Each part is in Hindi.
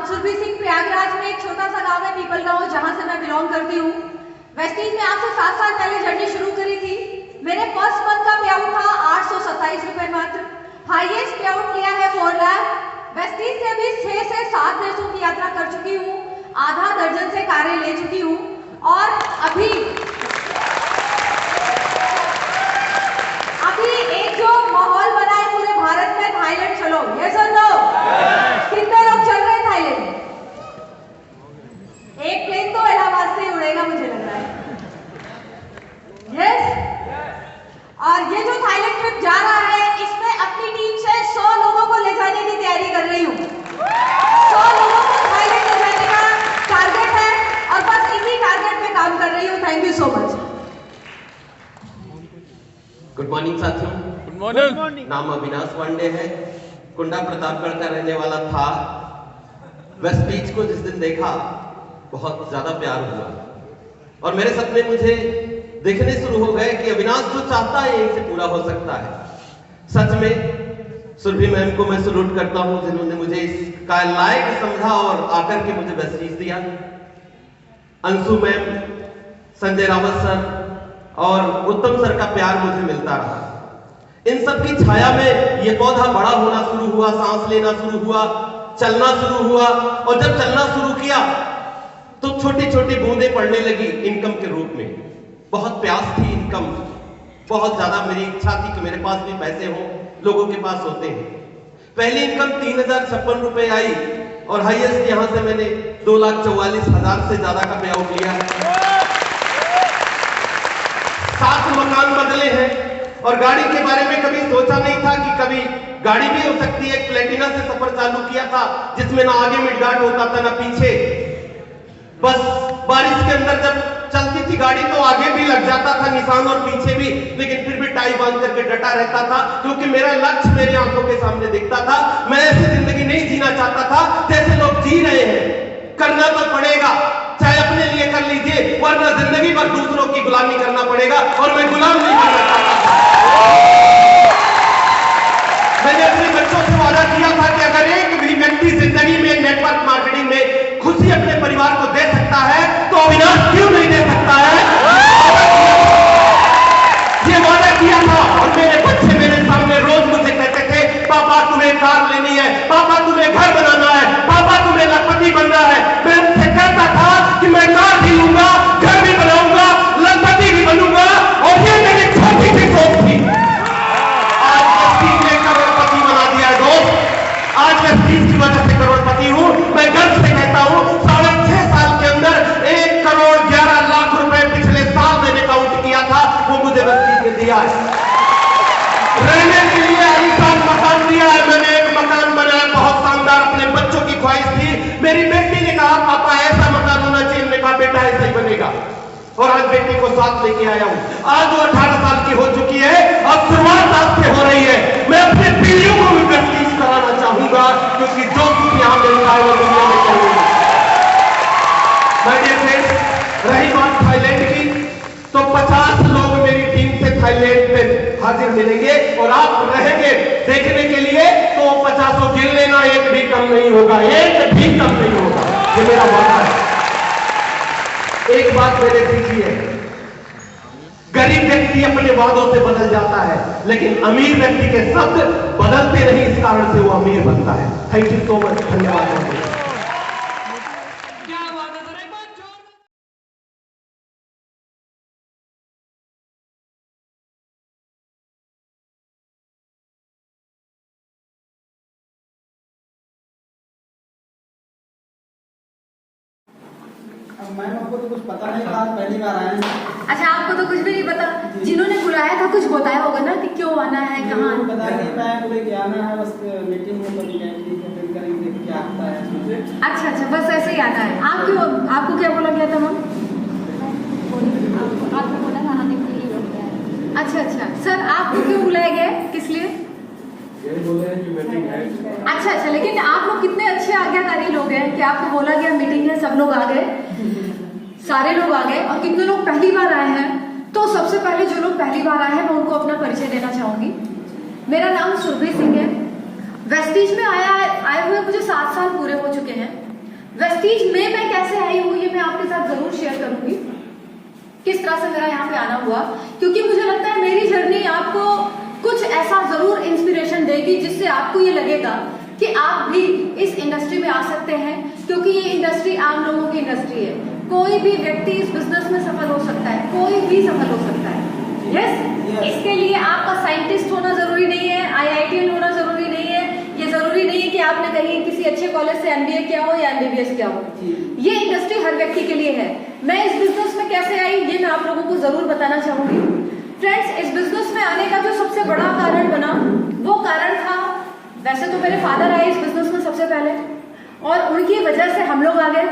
सुरभि सिंह, प्रयागराज में एक छोटा सा गांव है पीपल गांव, जहां से मैं बिलोंग करती हूँ। वेस्टीज में आज से 7 साल पहले जर्नी शुरू करी थी। मेरे फर्स्ट मंथ का पे आउट था 827 रुपए मात्र। हाईएस्ट पे आउट लिया है 4 लाख। वेस्टीज से अभी 6 से 7 देशों की यात्रा कर चुकी हूँ, आधा दर्जन से कारें ले चुकी हूँ और अभी एक जो माहौल बना है पूरे भारत में, थाईलैंड चलो, ये सुन लो, कितने लोग चल रहे हैं थाईलैंड? एक प्लेन तो इलाहाबाद से ही उड़ेगा मुझे लग रहा है। यस। और ये जो थाईलैंड ट्रिप जा रहा है, इसमें अपनी टीम से 100 लोगों को ले जाने की तैयारी कर रही हूँ। 100 लोगों को थाईलैंड ले जाने का टारगेट है और बस इसी टारगेट पे काम कर रही हूँ। Thank you so much. Good morning साथियों। Good morning. नाम अविनाश पांडे है, कुंडा प्रतापगढ़ का रहने वाला था। वेस्टीज को जिस दिन देखा बहुत ज्यादा प्यार हुआ और मेरे सपने मुझे देखने शुरू हो गए कि अविनाश जो चाहता है यहीं से पूरा हो सकता है। सच में सुरभि मैम को मैं सलूट करता हूं, जिन्होंने मुझे इसका लायक समझा और आकर के मुझे वेस्टीज दिया। अंशु मैम, संजय रावत सर और उत्तम सर का प्यार मुझे मिलता रहा। इन सब की छाया में ये पौधा बड़ा होना शुरू हुआ, सांस लेना शुरू हुआ, चलना शुरू हुआ और जब चलना शुरू किया तो छोटी छोटी बूंदें पड़ने लगी इनकम के रूप में। बहुत प्यास थी इनकम, बहुत ज्यादा मेरी इच्छा थी कि मेरे पास भी पैसे हों, लोगों के पास होते हैं। पहली इनकम 3056 रुपए आई और हाईएस्ट यहां से मैंने 2,44,000 से ज्यादा का पे आउट लिया है। 7 मकान बदले हैं और गाड़ी के बारे में कभी सोचा नहीं था कि कभी गाड़ी भी हो सकती है। प्लेटिना से सफर चालू किया था जिसमें ना आगे मिडगार्ड होता था ना पीछे। बस बारिश के अंदर जब चलती थी गाड़ी तो आगे भी लग जाता था निशान और पीछे भी, लेकिन फिर भी टाई बांध करके डटा रहता था क्योंकि मेरा लक्ष्य मेरी आंखों के सामने दिखता था। मैं ऐसी जिंदगी नहीं जीना चाहता था जैसे लोग जी रहे हैं। करना तो पड़ेगा, चाहे अपने लिए कर लीजिए, वरना जिंदगी भर दूसरों की गुलामी करना पड़ेगा और मैं गुलाम नहीं बनना चाहता था। मैंने अपने बच्चों से वादा किया था कि अगर एक भी व्यक्ति जिंदगी में नेटवर्क मार्केटिंग में खुशी अपने परिवार को दे सकता है तो अविनाश क्यों नहीं दे सकता है। ये वादा किया था और मेरे बच्चे मेरे सामने रोज मुझे कहते थे, पापा तुम्हें कार लेनी है, पापा तुम्हें घर बनाना है, पापा तुम्हें लखपति बनना है। मैं उनसे कहता था कि मैं कार भी लूंगा, घर भी बनाऊंगा, लखपति भी बनूंगा और ये मेरी छोटी सी सोच थी। आज वेस्टीज ने करोड़पति बना दिया है दोस्त। आज वेस्टीज की वजह से करोड़पति हूं। मैं गर्व से कहता हूं 6.5 साल के अंदर 1,11,00,000 रुपए पिछले साल मैंने काउंट किया था, वो मुझे वेस्टीज ने दिया है। रहने के लिए आलीशान मकान दिया है मैंने, एक मकान बनाया बहुत शानदार, अपने बच्चों की ख्वाहिश थी। मेरी बेटी ने कहा पापा ऐसा मकान होना चाहिए, मैंने कहा बेटा ऐसा ही बनेगा और आज बेटी को साथ लेके आया हूं। आज वो 18 साल की हो चुकी है और शुरुआत आज से हो रही है। मैं अपने पीढ़ियों को भी वेस्टीज कराना चाहूंगा क्योंकि जो कुछ यहां मिलता है वो दुनिया में चाहिए। रही बात थाईलैंड की तो 50 लोग मेरी टीम से थाईलैंड में हाजिर मिलेंगे और आप रहेंगे देखने के लिए तो 50 गिन लेना, एक भी कम नहीं होगा, एक भी कम नहीं होगा, ये मेरा वादा है। एक बात मेरे सीखिए, गरीब व्यक्ति अपने वादों से बदल जाता है लेकिन अमीर व्यक्ति के शब्द बदलते नहीं, इस कारण से वो अमीर बनता है। थैंक यू सो मच, धन्यवाद। मैम आपको तो कुछ पता नहीं था, पहली बार आए हैं। अच्छा, आपको तो कुछ भी नहीं पता? जिन्होंने बुलाया था कुछ बताया होगा ना कि क्यों आना है, कहाँ पता नहीं, मैं बोले कि आना है, बस मीटिंग में कभी अटेंड करेंगे क्या आता है। अच्छा अच्छा, बस ऐसे ही आना है। आप क्यों, आपको क्या बोला गया था मैम? आपने बोला था आने के लिए। अच्छा अच्छा सर, आपको क्यों बुलाया गया है, किस लिए? यही बोले हैं कि मीटिंग है। अच्छा अच्छा, लेकिन आप लोग कितने अच्छे आज्ञाकारी लोग हैं कि आपको बोला गया मीटिंग है, सब लोग आ गए, सारे लोग आ गए। और कितने लोग पहली बार आए हैं? तो सबसे पहले जो लोग पहली बार आए हैं मैं उनको अपना परिचय देना चाहूंगी। मेरा नाम सुरभि सिंह है। वेस्टीज में आए हुए मुझे 7 साल पूरे हो चुके हैं। वेस्टीज में मैं कैसे आई हूँ ये मैं आपके साथ जरूर शेयर करूंगी, किस तरह से मेरा यहाँ पे आना हुआ, क्योंकि मुझे लगता है मेरी जर्नी आपको कुछ ऐसा जरूर इंस्पिरेशन देगी जिससे आपको ये लगेगा कि आप भी इस इंडस्ट्री में आ सकते हैं, क्योंकि ये इंडस्ट्री आम लोगों की इंडस्ट्री है। कोई भी व्यक्ति इस बिजनेस में सफल हो सकता है, कोई भी सफल हो सकता है। यस, इसके लिए आपका साइंटिस्ट होना जरूरी नहीं है, IITian होना जरूरी नहीं है, ये जरूरी नहीं है कि आपने कहीं किसी अच्छे कॉलेज से MBA किया हो या MBBS किया हो। ये इंडस्ट्री हर व्यक्ति के लिए है। मैं इस बिजनेस में कैसे आई ये मैं आप लोगों को जरूर बताना चाहूंगी। फ्रेंड्स, इस बिजनेस में आने का जो सबसे बड़ा कारण बना वो कारण था, वैसे तो मेरे फादर आए इस बिजनेस में सबसे पहले और उनकी वजह से हम लोग आ गए,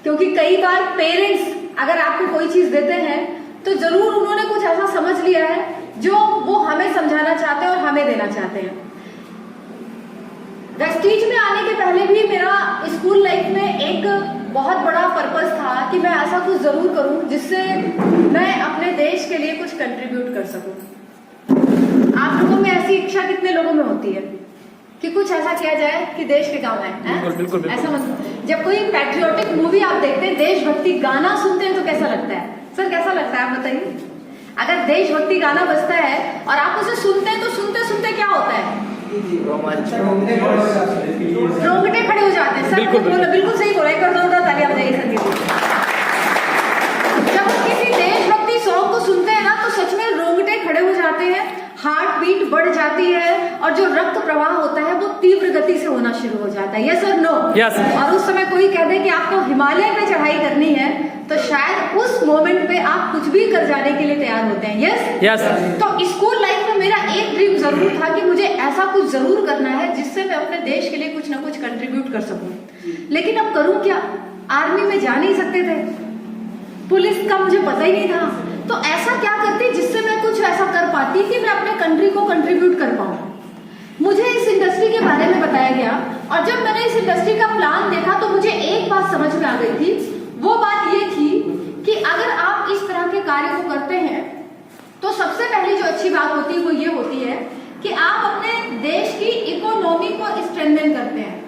क्योंकि कई बार पेरेंट्स अगर आपको कोई चीज देते हैं तो जरूर उन्होंने कुछ ऐसा समझ लिया है जो वो हमें समझाना चाहते हैं और हमें देना चाहते हैं। वेस्टीज में आने के पहले भी मेरा स्कूल लाइफ में एक बहुत बड़ा पर्पस था कि मैं ऐसा कुछ जरूर करूं जिससे मैं अपने देश के लिए कुछ कंट्रीब्यूट कर सकूं। आप लोगों में ऐसी इच्छा कितने लोगों में होती है कि कुछ ऐसा किया जाए कि देश के काम आए? बिल्कुल। ऐसा मतलब जब कोई पैट्रियोटिक मूवी आप देखते हैं, देशभक्ति गाना सुनते हैं तो कैसा लगता है? सर कैसा लगता है आप बताइए? अगर देशभक्ति गाना बजता है और आप उसे सुनते हैं तो सुनते सुनते क्या होता है? रोंगटे खड़े हो जाते हैं। सर बिल्कुल सही बोला, एक जोरदार तालियां बजाइए सर के लिए। जब हम किसी देशभक्ति सॉन्ग को सुनते हैं ना तो सच में रोंगटे खड़े हो जाते हैं, हार्ट बीट बढ़ जाती है और जो रक्त प्रवाह होता है वो तीव्र गति से होना शुरू हो जाता है। यस और नो? यस। और उस समय कोई कह दे कि आपको हिमालय पे चढ़ाई करनी है तो शायद उस मोमेंट पे आप कुछ भी कर जाने के लिए तैयार होते हैं। Yes yes. तो स्कूल लाइफ में मेरा एक ड्रीम जरूर था कि मुझे ऐसा कुछ जरूर करना है जिससे मैं अपने देश के लिए कुछ ना कुछ कंट्रीब्यूट कर सकूं। लेकिन अब करूं क्या? आर्मी में जा नहीं सकते थे, पुलिस का मुझे पता ही नहीं था, तो ऐसा क्या करती जिससे मैं कुछ ऐसा कर पाती कि मैं अपने कंट्री को कंट्रीब्यूट कर पाऊं। मुझे इस इंडस्ट्री के बारे में बताया गया और जब मैंने इस इंडस्ट्री का प्लान देखा तो मुझे एक बात समझ में आ गई थी। वो बात ये थी कि अगर आप इस तरह के कार्य को करते हैं तो सबसे पहली जो अच्छी बात होती है वो ये होती है कि आप अपने देश की इकोनॉमी को स्ट्रेंथन करते हैं,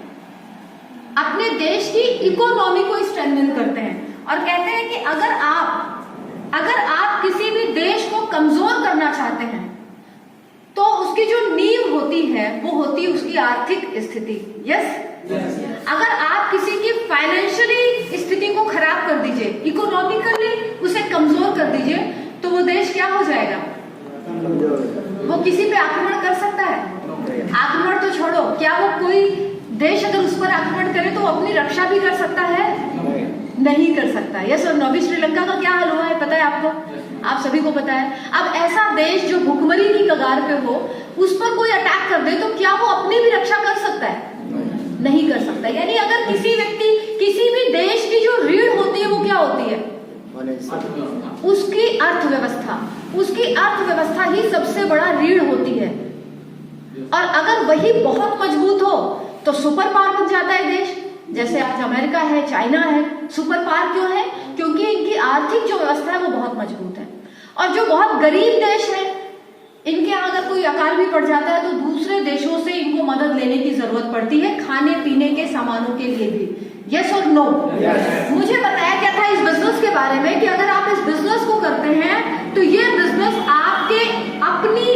अपने देश की इकोनॉमी को स्ट्रेंथन करते हैं और कहते हैं कि अगर आप किसी भी देश को कमजोर करना चाहते हैं तो उसकी जो नींव होती है वो होती है उसकी आर्थिक स्थिति। यस, अगर आप किसी की फाइनेंशियली स्थिति को खराब कर दीजिए, इकोनॉमिकली उसे कमजोर कर दीजिए, तो वो देश क्या हो जाएगा? वो किसी पे आक्रमण कर सकता है? आक्रमण तो छोड़ो, क्या वो कोई देश अगर उस पर आक्रमण करे तो वो अपनी रक्षा भी कर सकता है? नहीं कर सकता। यस और नो? अभी श्रीलंका का क्या हाल हुआ है पता है आपको? आप सभी को पता है। अब ऐसा देश जो भुखमरी की कगार पे हो उस पर कोई अटैक कर दे तो क्या वो अपनी भी रक्षा कर सकता है? नहीं कर सकता। यानी अगर किसी व्यक्ति किसी भी देश की जो रीढ़ होती है वो क्या होती है? उसकी अर्थव्यवस्था ही सबसे बड़ा रीढ़ होती है। और अगर वही बहुत मजबूत हो तो सुपर पावर बन जाता है देश। जैसे आज अमेरिका है, चाइना है। सुपर पावर क्यों है? क्योंकि इनकी आर्थिक जो व्यवस्था है वो बहुत मजबूत है। और जो बहुत गरीब देश है इनके यहाँ अगर कोई अकाल भी पड़ जाता है तो दूसरे देशों से इनको मदद लेने की जरूरत पड़ती है, खाने पीने के सामानों के लिए भी। यस और नो? मुझे बताया क्या था इस बिजनेस के बारे में कि अगर आप इस बिजनेस को करते हैं तो ये बिजनेस आपके अपनी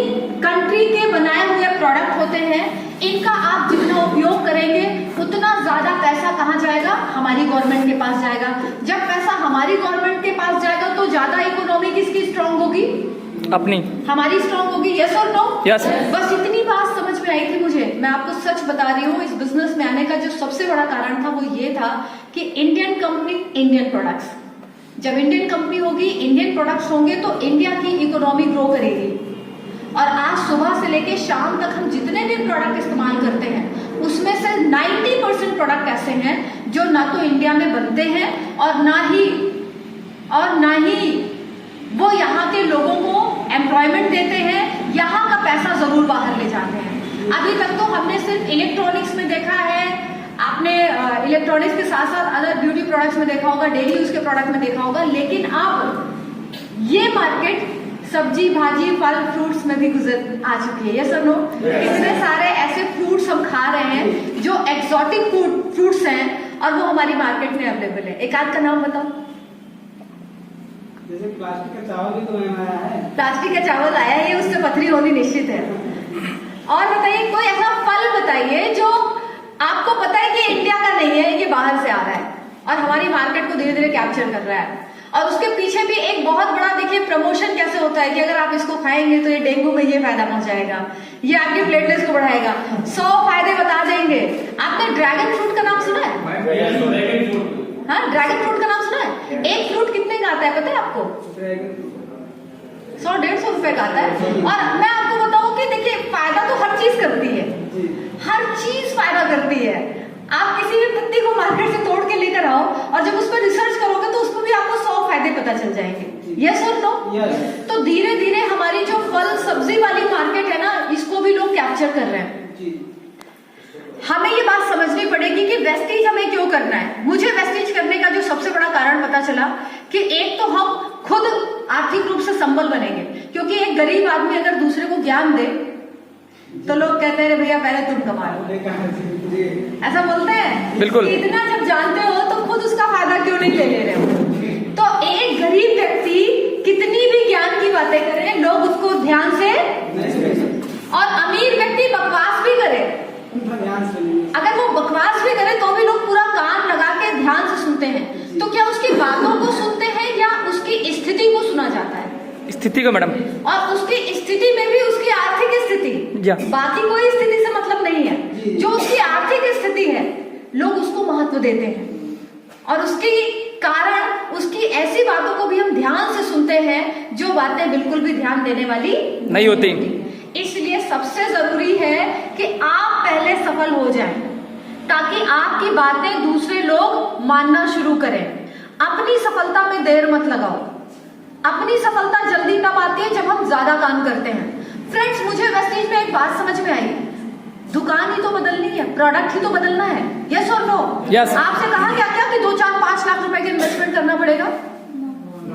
कंट्री के बनाए हुए प्रोडक्ट होते हैं, इनका आप जितना उपयोग करेंगे उतना ज्यादा पैसा कहाँ जाएगा? हमारी गवर्नमेंट के पास जाएगा। जब पैसा हमारी गवर्नमेंट के पास जाएगा तो ज्यादा इकोनॉमी किसकी स्ट्रांग होगी? अपनी, हमारी स्ट्रांग होगी। यस और नो? यस। बस इतनी बात समझ में आई थी मुझे। मैं आपको सच बता रही हूँ, इस बिजनेस में आने का जो सबसे बड़ा कारण था वो ये था कि इंडियन कंपनी, इंडियन प्रोडक्ट्स। जब इंडियन कंपनी होगी, इंडियन प्रोडक्ट्स होंगे तो इंडिया की इकोनॉमी ग्रो करेगी। और आज सुबह से लेके शाम तक हम जितने भी प्रोडक्ट इस्तेमाल करते हैं उसमें से 90% प्रोडक्ट ऐसे हैं जो ना तो इंडिया में बनते हैं और ना ही वो यहाँ के लोगों को एम्प्लॉयमेंट देते हैं, यहाँ का पैसा जरूर बाहर ले जाते हैं। अभी तक तो हमने सिर्फ इलेक्ट्रॉनिक्स में देखा है, आपने इलेक्ट्रॉनिक्स के साथ साथ अदर ब्यूटी प्रोडक्ट्स में देखा होगा, डेली यूज के प्रोडक्ट में देखा होगा, लेकिन अब ये मार्केट सब्जी भाजी फल फ्रूट्स में भी गुजर आ चुकी है। यस और नो? इतने सारे ऐसे फ्रूट्स हम खा रहे हैं जो एक्सोटिक फ्रूट्स हैं और वो हमारी मार्केट में अवेलेबल है। एक आध का नाम बताओ। जैसे प्लास्टिक का चावल भी तो नया आया है। प्लास्टिक का चावल आया है, ये उससे पथरी होनी निश्चित है। और बताइए कोई ऐसा फल बताइए जो आपको पता है कि इंडिया का नहीं है, ये बाहर से आ रहा है और हमारी मार्केट को धीरे धीरे कैप्चर कर रहा है। और उसके पीछे भी एक बहुत बड़ा देखिए प्रमोशन कैसे होता है कि अगर आप इसको खाएंगे तो ये डेंगू में ये फायदा पहुंचाएगा, ये आपके प्लेटलेट्स को बढ़ाएगा, 100 फायदे बता देंगे। आपने ड्रैगन फ्रूट का नाम सुना है? हाँ, ड्रैगन फ्रूट का नाम सुना है? एक फ्रूट कितने का आता है पता है आपको? 100-150 रुपए का आता है। और मैं आपको बताऊं कि देखिए फायदा तो हर चीज करती है, हर चीज फायदा करती है। आप किसी भी पत्ती को मार्केट से तोड़ के लेकर आओ और जब उस पर रिसर्च करोगे तो उसमें भी आपको 100 फायदे पता चल जाएंगे। यस और नो? तो धीरे धीरे हमारी जो फल सब्जी वाली मार्केट है ना, इसको भी लोग कैप्चर कर रहे हैं। हमें ये बात समझनी पड़ेगी कि वेस्टेज हमें क्यों करना है। मुझे वेस्टेज करने का जो सबसे बड़ा कारण पता चला कि एक तो हम खुद आर्थिक रूप से संबल बनेंगे, क्योंकि एक गरीब आदमी अगर दूसरे को ज्ञान दे तो लोग कहते हैं भैया पहले तुम कमा लो, ऐसा बोलते हैं। बिल्कुल। इतना जब जानते हो तो खुद उसका फायदा क्यों नहीं ले रहे हो। तो एक गरीब व्यक्ति कितनी भी ज्ञान की बातें करे, लोग उसको ध्यान से, और अमीर व्यक्ति बकवास भी करे, अगर वो बकवास भी करे तो भी लोग पूरा कान लगा के ध्यान से सुनते हैं। तो क्या उसकी बातों को सुनते हैं या उसकी स्थिति को सुना जाता है? स्थिति को मैडम। और उसकी स्थिति में भी उसकी आर्थिक स्थिति, बाकी कोई स्थिति से मतलब नहीं है, जो उसकी आर्थिक स्थिति है लोग उसको महत्व देते हैं। और उसके कारण उसकी ऐसी बातों को भी हम ध्यान से सुनते हैं जो बातें बिल्कुल भी ध्यान देने वाली नहीं होती। इसलिए सबसे जरूरी है कि आप पहले सफल हो जाएं, ताकि आपकी बातें दूसरे लोग मानना शुरू करें। अपनी सफलता में देर मत लगाओ। अपनी सफलता जल्दी तब आती है जब हम ज्यादा काम करते हैं। फ्रेंड्स, मुझे वेस्टेज में एक बात समझ में आई, दुकान ही तो बदलनी है, प्रोडक्ट ही तो बदलना है। यस और नो? यस। आपसे कहा क्या क्या कि 2, 4, 5 लाख रुपए की इन्वेस्टमेंट करना पड़ेगा?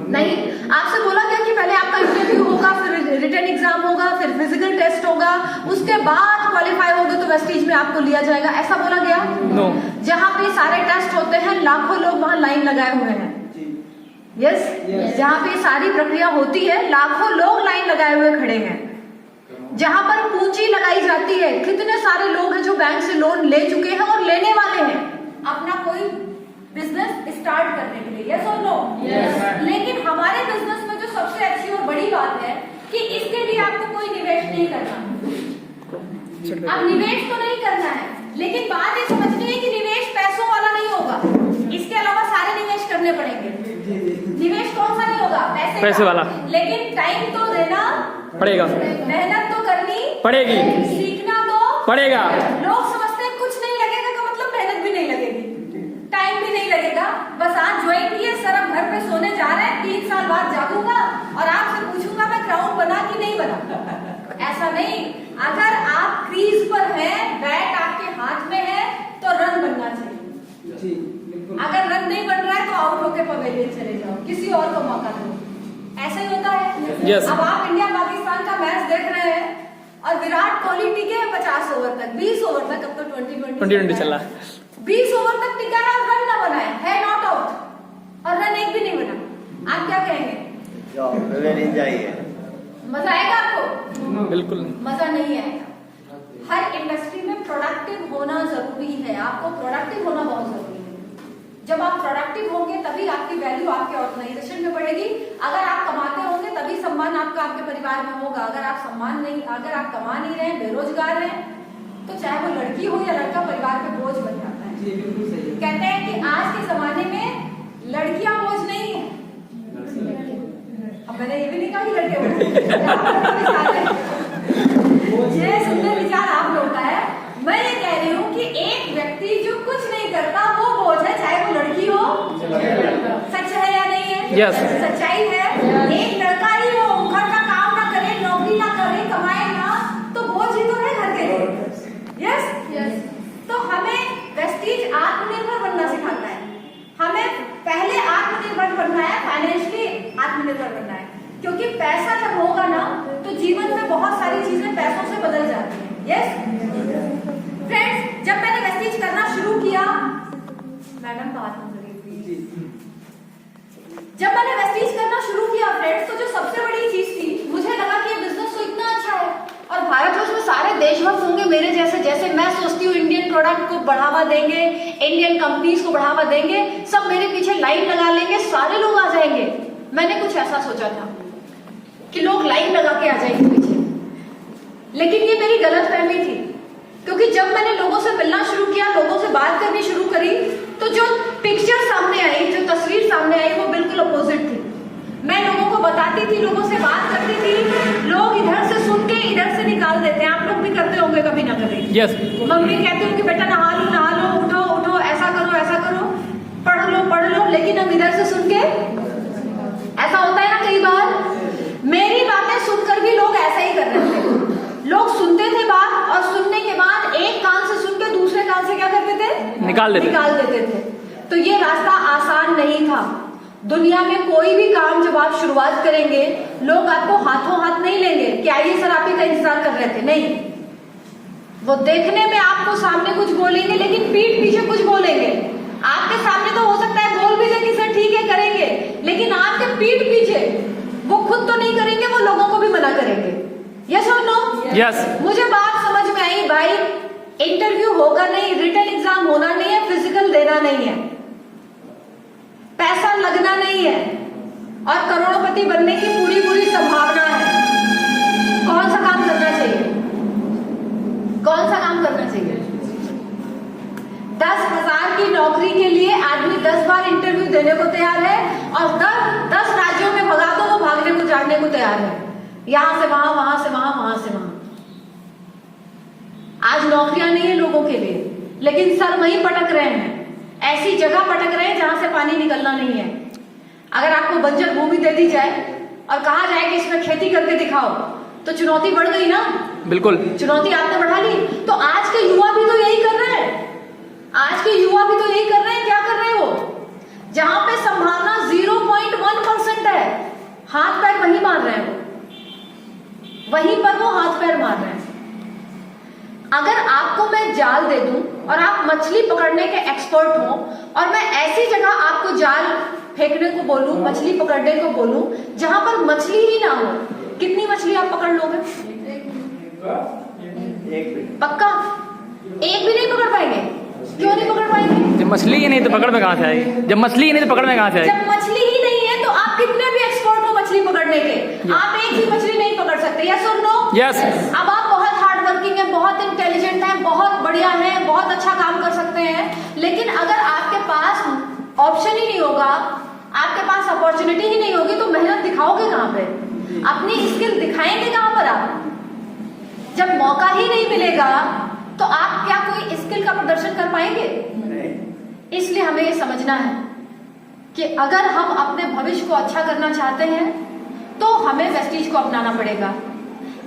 नहीं। आपसे बोला गया कि पहले आपका इंटरव्यू होगा, फिर रिटन एग्जाम होगा, फिर फिजिकल टेस्ट होगा, उसके बाद क्वालिफाई होगे तो वेस्टेज में आपको लिया जाएगा, ऐसा बोला गया? नो। जहाँ पे सारे टेस्ट होते हैं लाखों लोग वहां लाइन लगाए हुए हैं। यस। जहाँ पे सारी प्रक्रिया होती है लाखों लोग लाइन लगाए हुए खड़े हैं। जहाँ पर पूंजी लगाई जाती है, कितने सारे लोग हैं जो बैंक से लोन ले चुके हैं और लेने वाले हैं अपना कोई बिजनेस स्टार्ट करने के लिए। यस और नो? लेकिन हमारे बिजनेस में जो सबसे अच्छी और बड़ी बात है कि इसके लिए आपको कोई निवेश नहीं करना। अब निवेश तो नहीं करना है, लेकिन बात ये समझनी है कि निवेश पैसों वाला नहीं होगा, इसके अलावा सारे निवेश करने पड़ेंगे। निवेश कौन सा नहीं होगा? पैसे वाला। लेकिन टाइम तो देना पड़ेगा, मेहनत तो करनी पड़ेगी, सीखना तो पड़ेगा। लोग समझते हैं कुछ नहीं लगेगा का मतलब मेहनत भी नहीं लगेगी, टाइम भी नहीं लगेगा। बस आज ज्वाइन किए, सर हम घर पे सोने जा रहे हैं, 3 साल बाद जागूंगा और आपसे पूछूंगा मैं ग्राउंड बना कि नहीं बना। ऐसा नहीं। अगर आप क्रीज पर हैं, बैट आपके हाथ में है तो रन बनना चाहिए। अगर रन नहीं बन रहा है तो आउट होकर पवेलियन चले जाओ, किसी और को मौका दो। ऐसा ही होता है। Yes. अब आप इंडिया पाकिस्तान का मैच देख रहे हैं और विराट कोहली टिके हैं 50 ओवर तक, 20 ओवर तक, अब तो 2020 चला, 20 ओवर तक टिका है और रन ना बनाए, है नॉट आउट और रन एक भी नहीं बना। आप क्या कहेंगे? मजा आएगा आपको? बिल्कुल मजा नहीं आएगा। हर इंडस्ट्री में प्रोडक्टिव होना जरूरी है, आपको प्रोडक्टिव होना बहुत जरूरी है। जब आप प्रोडक्टिव होंगे तभी आपकी वैल्यू आपके ऑर्गेनाइजेशन में बढ़ेगी। अगर आप कमाते होंगे तभी सम्मान आपका आपके परिवार में होगा। अगर आप कमा नहीं रहे, बेरोजगार हैं, तो चाहे वो लड़की हो या लड़का, परिवार पे बोझ बन जाता है। कहते हैं कि आज के जमाने में लड़कियां बोझ नहीं है। अब मैंने ये भी नहीं कहा कि लड़के ये सुंदर विचार आप लोग का है। मैं ये कह रही हूँ कि एक व्यक्ति जो कुछ नहीं करता वो बोझ है, चाहे वो लड़की हो। सच है या नहीं है? Yes. सच्चाई है। एक लड़का ही हो, घर का काम ना करे, नौकरी ना करे, कमाए ना, तो बोझ ही तो है घर के लिए। यस। तो हमें वेस्टेज आत्मनिर्भर बनना सिखाता है। हमें पहले आत्मनिर्भर बनना है, फाइनेंशियली आत्मनिर्भर बनना है, क्योंकि पैसा जब होगा ना तो जीवन में बहुत सारी चीजें पैसों से बदल जाती हैं। यस फ्रेंड्स, जब मैंने वेस्टेज करना शुरू किया, मैडम बात न करेगी। जब मैंने वेस्टीज करना शुरू किया फ्रेंड्स, तो जो सबसे बड़ी चीज थी, मुझे लगा कि ये बिजनेस तो इतना अच्छा है और भारतवर्ष में सारे देशभक्त होंगे मेरे जैसे, जैसे मैं सोचती हूँ इंडियन प्रोडक्ट को बढ़ावा देंगे, इंडियन कंपनीज को बढ़ावा देंगे, सब मेरे पीछे लाइन लगा लेंगे, सारे लोग आ जाएंगे। मैंने कुछ ऐसा सोचा था कि लोग लाइन लगा के आ जाएंगे पीछे, लेकिन ये मेरी गलतफहमी थी, क्योंकि जब मैंने लोगों से मिलना शुरू किया, लोगों से बात करनी शुरू करी, तो जो पिक्चर सामने आई, जो तस्वीर सामने आई, वो बिल्कुल अपोजिट थी। मैं लोगों को बताती थी, लोगों से बात करती थी, लोग इधर से सुन के इधर से निकाल देते हैं। आप लोग भी करते होंगे कभी ना कभी। यस। मम्मी कहती हूँ कि बेटा नहा लो, उठो उठो, ऐसा करो, पढ़ लो, लेकिन हम इधर से सुन के, ऐसा होता है ना कई बार। मेरी बातें सुनकर भी लोग ऐसा ही कर रहे थे। लोग सुनते थे बात, और सुनने के बाद एक कान से सुन के दूसरे कान से क्या करते थे? निकाल देते थे। तो ये रास्ता आसान नहीं था। दुनिया में कोई भी काम जब आप शुरुआत करेंगे, लोग आपको हाथों हाथ नहीं लेंगे कि आइए सर आप ही का इंतजार कर रहे थे, नहीं। वो देखने में आपको सामने कुछ बोलेंगे, लेकिन पीठ पीछे कुछ बोलेंगे। आपके सामने तो हो सकता है बोल भी दे कि सर ठीक है करेंगे, लेकिन आपके पीठ पीछे वो खुद तो नहीं करेंगे, वो लोगों को भी मना करेंगे। यस और नो? यस। मुझे बात समझ में आई भाई, इंटरव्यू होगा नहीं, रिटन एग्जाम होना नहीं है, फिजिकल देना नहीं है, पैसा लगना नहीं है, और करोड़पति बनने की पूरी संभावना है। कौन सा काम करना चाहिए? 10,000 की नौकरी के लिए आदमी 10 बार इंटरव्यू देने को तैयार है, और 10 राज्यों में भगा दो, वो भागने को जाने को तैयार है, यहां से वहां, वहां से वहां। आज नौकरियां नहीं है लोगों के लिए, लेकिन सर वहीं पटक रहे हैं, ऐसी जगह पटक रहे हैं जहां से पानी निकलना नहीं है। अगर आपको बंजर भूमि दे दी जाए और कहा जाए कि इसमें खेती करके दिखाओ, तो चुनौती बढ़ गई ना? बिल्कुल, चुनौती आपने बढ़ा ली। तो आज के युवा भी तो यही कर रहे हैं, क्या कर रहे हैं वो? जहां पे संभावना 0.1% है, हाथ पैर वहीं मार रहे हैं, वहीं पर वो हाथ पैर मार रहे हैं। अगर आपको मैं जाल दे दूं और आप मछली पकड़ने के एक्सपर्ट हो, और मैं ऐसी जगह आपको जाल फेंकने को बोलूं, मछली पकड़ने को बोलूं, जहां पर मछली ही ना हो, कितनी मछली आप पकड़ लोगे? पक्का? एक भी नहीं पकड़ पाएंगे। क्यों नहीं पकड़ पाएंगे? जब मछली ही नहीं तो पकड़ में कहां से आएगी? जब मछली ही नहीं तो आप कितने भी एक्सपर्ट हो मछली पकड़ने के, आप एक भी मछली नहीं पकड़ सकते। यस और नो? यस। अब आप बहुत हार्ड वर्किंग है, बहुत इंटेलिजेंट है, बहुत बढ़िया है, बहुत अच्छा काम कर सकते हैं, लेकिन अगर आपके पास ऑप्शन ही नहीं होगा, आपके पास अपॉर्चुनिटी ही नहीं होगी, तो मेहनत दिखाओगे कहां पे? अपनी स्किल दिखाएंगे कहां पर आप? जब मौका ही नहीं मिलेगा, तो आप क्या कोई स्किल का प्रदर्शन कर पाएंगे? इसलिए हमें ये समझना है कि अगर हम अपने भविष्य को अच्छा करना चाहते हैं, तो हमें वेस्टीज को अपनाना पड़ेगा।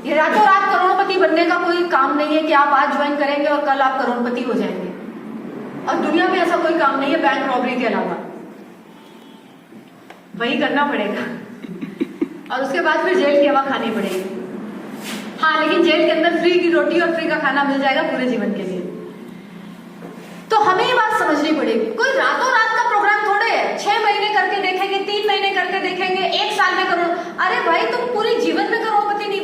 ये रातों रात करोड़पति बनने का कोई काम नहीं है कि आप आज ज्वाइन करेंगे और कल आप करोड़पति हो जाएंगे, और दुनिया में ऐसा कोई काम नहीं है बैंक रॉबरी के अलावा। वही करना पड़ेगा, और उसके बाद फिर जेल की हवा खानी पड़ेगी। हाँ, लेकिन जेल के अंदर फ्री की रोटी और फ्री का खाना मिल जाएगा पूरे जीवन के लिए। तो हमें ये बात समझनी पड़ेगी, कोई रातों रात का प्रोग्राम थोड़े है। 6 महीने करके देखेंगे, 3 महीने करके देखेंगे, 1 साल में करोड़। अरे भाई, तुम पूरे जीवन में करोड़पति नहीं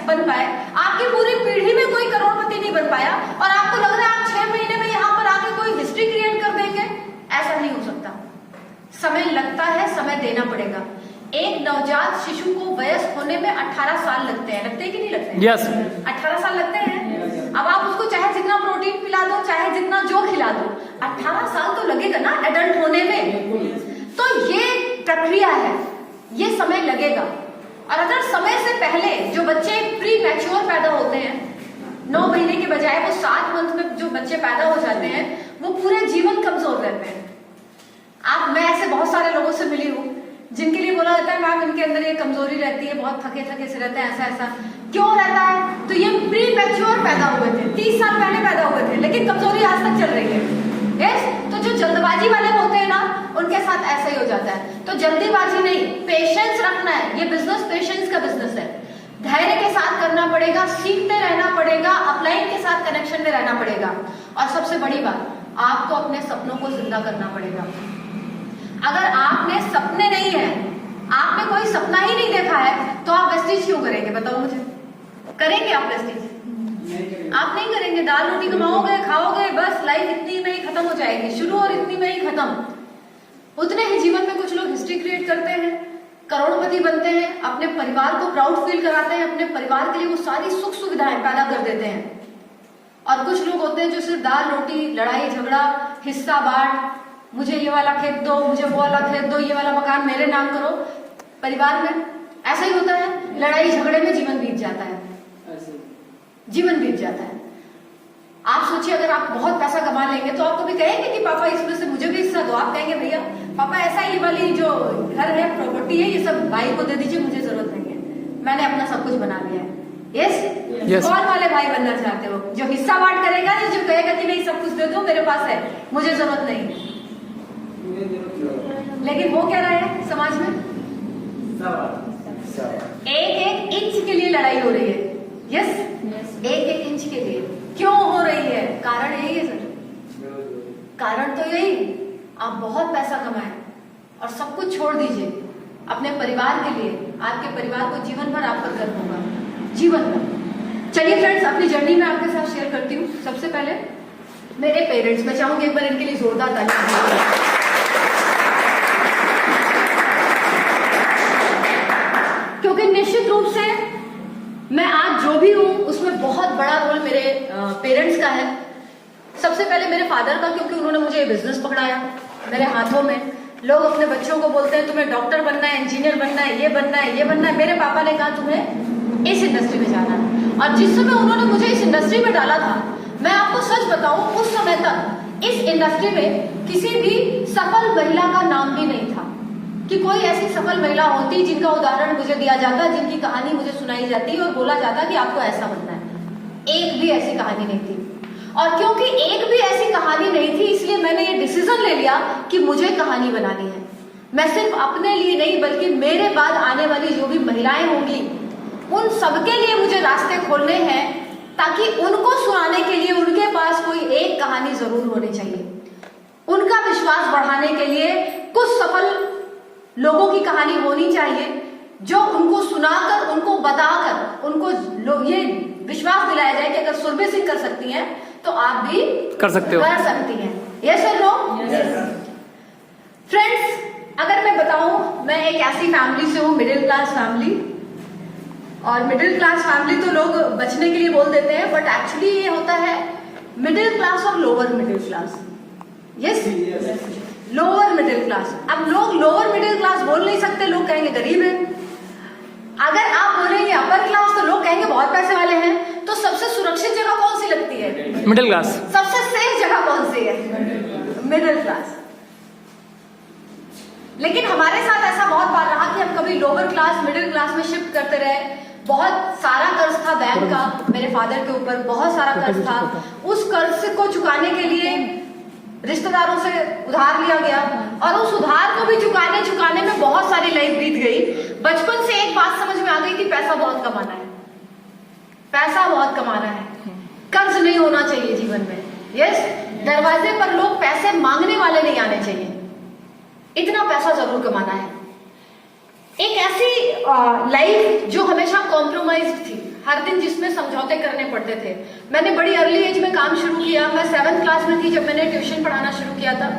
बन पाए, आपकी पूरी पीढ़ी में कोई करोड़पति नहीं बन पाया, और आपको लग रहा है आप 6 महीने में यहाँ पर आके कोई हिस्ट्री क्रिएट कर देंगे? ऐसा नहीं हो सकता। समय लगता है, समय देना पड़ेगा। एक नवजात शिशु को वयस्क होने में 18 साल लगते हैं कि नहीं लगते हैं? यस। 18 साल लगते हैं। अब आप उसको चाहे जितना प्रोटीन पिला दो, चाहे जितना जो खिला दो, 18 साल तो लगेगा ना एडल्ट होने में। तो ये प्रक्रिया है, ये समय लगेगा। और अगर समय से पहले जो बच्चे प्री मैच्योर पैदा होते हैं, 9 महीने के बजाय वो 7 मंथ में जो बच्चे पैदा हो जाते हैं, वो पूरे जीवन कमजोर रहते हैं। मैं ऐसे बहुत सारे लोगों से मिली हूँ जिनके लिए बोला जाता है मैम इनके अंदर ये कमजोरी रहती है, बहुत थके से रहते हैं, ऐसा क्यों रहता है? तो ये प्री मैच्योर पैदा हुए थे, 30 साल पहले पैदा हुए थे, लेकिन कमजोरी आज तक चल रही है। यस, तो जो जल्दबाजी वाले होते हैं ना, उनके साथ ऐसा ही हो जाता है। तो जल्दीबाजी नहीं, पेशेंस रखना है। ये बिजनेस पेशेंस का बिजनेस है, धैर्य के साथ करना पड़ेगा, सीखते रहना पड़ेगा, अपलाइन के साथ कनेक्शन में रहना पड़ेगा। और सबसे बड़ी बात, आपको अपने सपनों को जिंदा करना पड़ेगा। अगर आपने सपने नहीं है, आपने कोई सपना ही नहीं देखा है, तो आप वेस्टेज क्यों करेंगे? बताओ मुझे, करेंगे आप वेस्टेज? आप नहीं करेंगे। दाल रोटी कमाओगे, खाओगे, बस लाइफ इतनी में ही खत्म हो जाएगी, शुरू और इतनी में ही खत्म। उतने ही जीवन में कुछ लोग हिस्ट्री क्रिएट करते हैं, करोड़पति बनते हैं, अपने परिवार को प्राउड फील कराते हैं, अपने परिवार के लिए वो सारी सुख सुविधाएं पैदा कर देते हैं। और कुछ लोग होते हैं जो सिर्फ दाल रोटी, लड़ाई झगड़ा, हिस्सा बांट, मुझे ये वाला खेत दो, मुझे वो वाला खेत दो, ये वाला मकान मेरे नाम करो। परिवार में ऐसा ही होता है, लड़ाई झगड़े में जीवन बीत जाता है, जीवन बीत जाता है। आप सोचिए, अगर आप बहुत पैसा कमा लेंगे तो आप कभी कहेंगे कि पापा इसमें से मुझे भी हिस्सा दो? आप कहेंगे भैया पापा ऐसा ये वाली जो घर है, प्रॉपर्टी है, ये सब भाई को दे दीजिए, मुझे जरूरत नहीं है, मैंने अपना सब कुछ बना लिया है। यस? कौन वाले भाई बनना चाहते हो? जो हिस्सा बांट करेगा या जो कहेगा कि नहीं सब कुछ दे दो, मेरे पास है, मुझे जरूरत नहीं? लेकिन वो क्या रहा है समाज में, एक एक इंच के लिए लड़ाई हो रही है। यस, एक एक इंच के लिए क्यों हो रही है? कारण यही है सर, कारण तो यही, आप बहुत पैसा कमाएं और सब कुछ छोड़ दीजिए अपने परिवार के लिए, आपके परिवार को जीवन भर आप पर गर्व होगा, जीवन भर। चलिए फ्रेंड्स, अपनी जर्नी में आपके साथ शेयर करती हूँ। सबसे पहले मेरे पेरेंट्स, मैं चाहूंगी एक बार इनके लिए जोरदार ताली। क्योंकि निश्चित रूप से मैं आज जो भी हूं उसमें बहुत बड़ा रोल मेरे पेरेंट्स का है। सबसे पहले मेरे फादर का, क्योंकि उन्होंने मुझे बिजनेस पकड़ाया मेरे हाथों में। लोग अपने बच्चों को बोलते हैं तुम्हें डॉक्टर बनना है, इंजीनियर बनना है, ये बनना है, ये बनना है। मेरे पापा ने कहा तुम्हें इस इंडस्ट्री में जाना है। और जिस समय उन्होंने मुझे इस इंडस्ट्री में डाला था, मैं आपको सच बताऊं, उस समय तक इस इंडस्ट्री में किसी भी सफल महिला का नाम भी नहीं था कि कोई ऐसी सफल महिला होती जिनका उदाहरण मुझे दिया जाता, जिनकी कहानी मुझे सुनाई जाती और बोला जाता कि आपको ऐसा बनना है। एक भी ऐसी कहानी नहीं थी। और क्योंकि एक भी ऐसी कहानी नहीं थी, इसलिए मैंने ये डिसीजन ले लिया कि मुझे कहानी बनानी है। मैं सिर्फ अपने लिए नहीं, बल्कि मेरे बाद आने वाली जो भी महिलाएं होंगी उन सबके लिए मुझे रास्ते खोलने हैं, ताकि उनको सुनाने के लिए उनके पास कोई एक कहानी जरूर होनी चाहिए। उनका विश्वास बढ़ाने के लिए कुछ सफल लोगों की कहानी होनी चाहिए, जो उनको सुनाकर, उनको बताकर, उनको ये विश्वास दिलाया जाए कि अगर सुरभि सिंह कर सकती हैं तो आप भी कर सकते हो, कर सकती हैं। यस और नो? फ्रेंड्स, अगर मैं बताऊं, मैं एक ऐसी फैमिली से हूं, मिडिल क्लास फैमिली। और मिडिल क्लास फैमिली तो लोग बचने के लिए बोल देते हैं, बट एक्चुअली ये होता है मिडिल क्लास और lower middle class. Yes, lower middle class. अब लोग लोअर मिडिल क्लास बोल नहीं सकते, लोग कहेंगे गरीब है। अगर आप बोलेंगे अपर क्लास तो लोग कहेंगे बहुत पैसे वाले हैं। तो सबसे सुरक्षित जगह कौन सी लगती है? Middle class. सबसे सेफ जगह कौन सी है? Middle class. लेकिन हमारे साथ ऐसा बहुत बार रहा कि हम कभी लोअर क्लास मिडिल क्लास में शिफ्ट करते रहे। बहुत सारा कर्ज था बैंक का मेरे फादर के ऊपर, बहुत सारा कर्ज था। उस कर्ज को चुकाने के लिए रिश्तेदारों से उधार लिया गया, और उस उधार को भी चुकाने में बहुत सारी लाइफ बीत गई। बचपन से एक बात समझ में आ गई थी, पैसा बहुत कमाना है, पैसा बहुत कमाना है, कर्ज नहीं होना चाहिए जीवन में। यस, दरवाजे पर लोग पैसे मांगने वाले नहीं आने चाहिए, इतना पैसा जरूर कमाना है। एक ऐसी लाइफ जो हमेशा कॉम्प्रोमाइज थी, हर दिन जिसमें समझौते करने पड़ते थे। मैंने बड़ी अर्ली एज में काम शुरू किया। मैं 7th क्लास में थी जब मैंने ट्यूशन पढ़ाना शुरू किया था।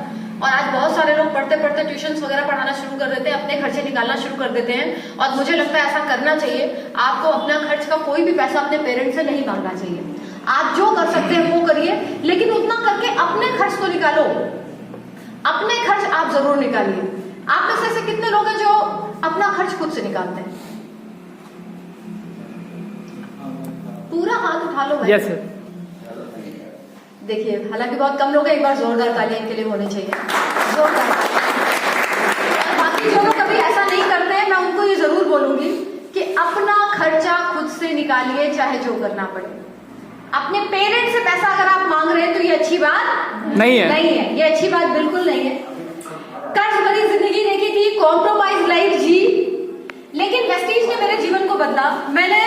और आज बहुत सारे लोग पढ़ते पढ़ते ट्यूशन वगैरह पढ़ाना शुरू कर देते हैं, अपने खर्चे निकालना शुरू कर देते हैं। और मुझे लगता है ऐसा करना चाहिए। आपको अपना खर्च का कोई भी पैसा अपने पेरेंट्स से नहीं मांगना चाहिए। आप जो कर सकते हैं वो करिए, लेकिन उतना करके अपने खर्च तो निकालो, अपने खर्च आप जरूर निकालिए। आप में से ऐसे कितने लोग हैं जो अपना खर्च खुद से निकालते हैं? पूरा हाथ उठा लो भाई। Yes sir. देखिए, हालांकि बहुत कम लोग हैं, एक बार जोरदार तालियां इनके लिए होनी चाहिए, जोरदार। और बाकी जो लोग कभी ऐसा नहीं करते हैं, मैं उनको ये जरूर बोलूंगी कि अपना खर्चा खुद से निकालिए, चाहे जो करना पड़े। अपने पेरेंट्स से पैसा अगर आप मांग रहे हैं तो ये अच्छी बात नहीं है, नहीं है, ये अच्छी बात बिल्कुल नहीं है। कर्ज भरी जिंदगी देखी थी, कॉम्प्रोमाइज लाइफ जी, लेकिन वेस्टीज ने मेरे जीवन को बदला। मैंने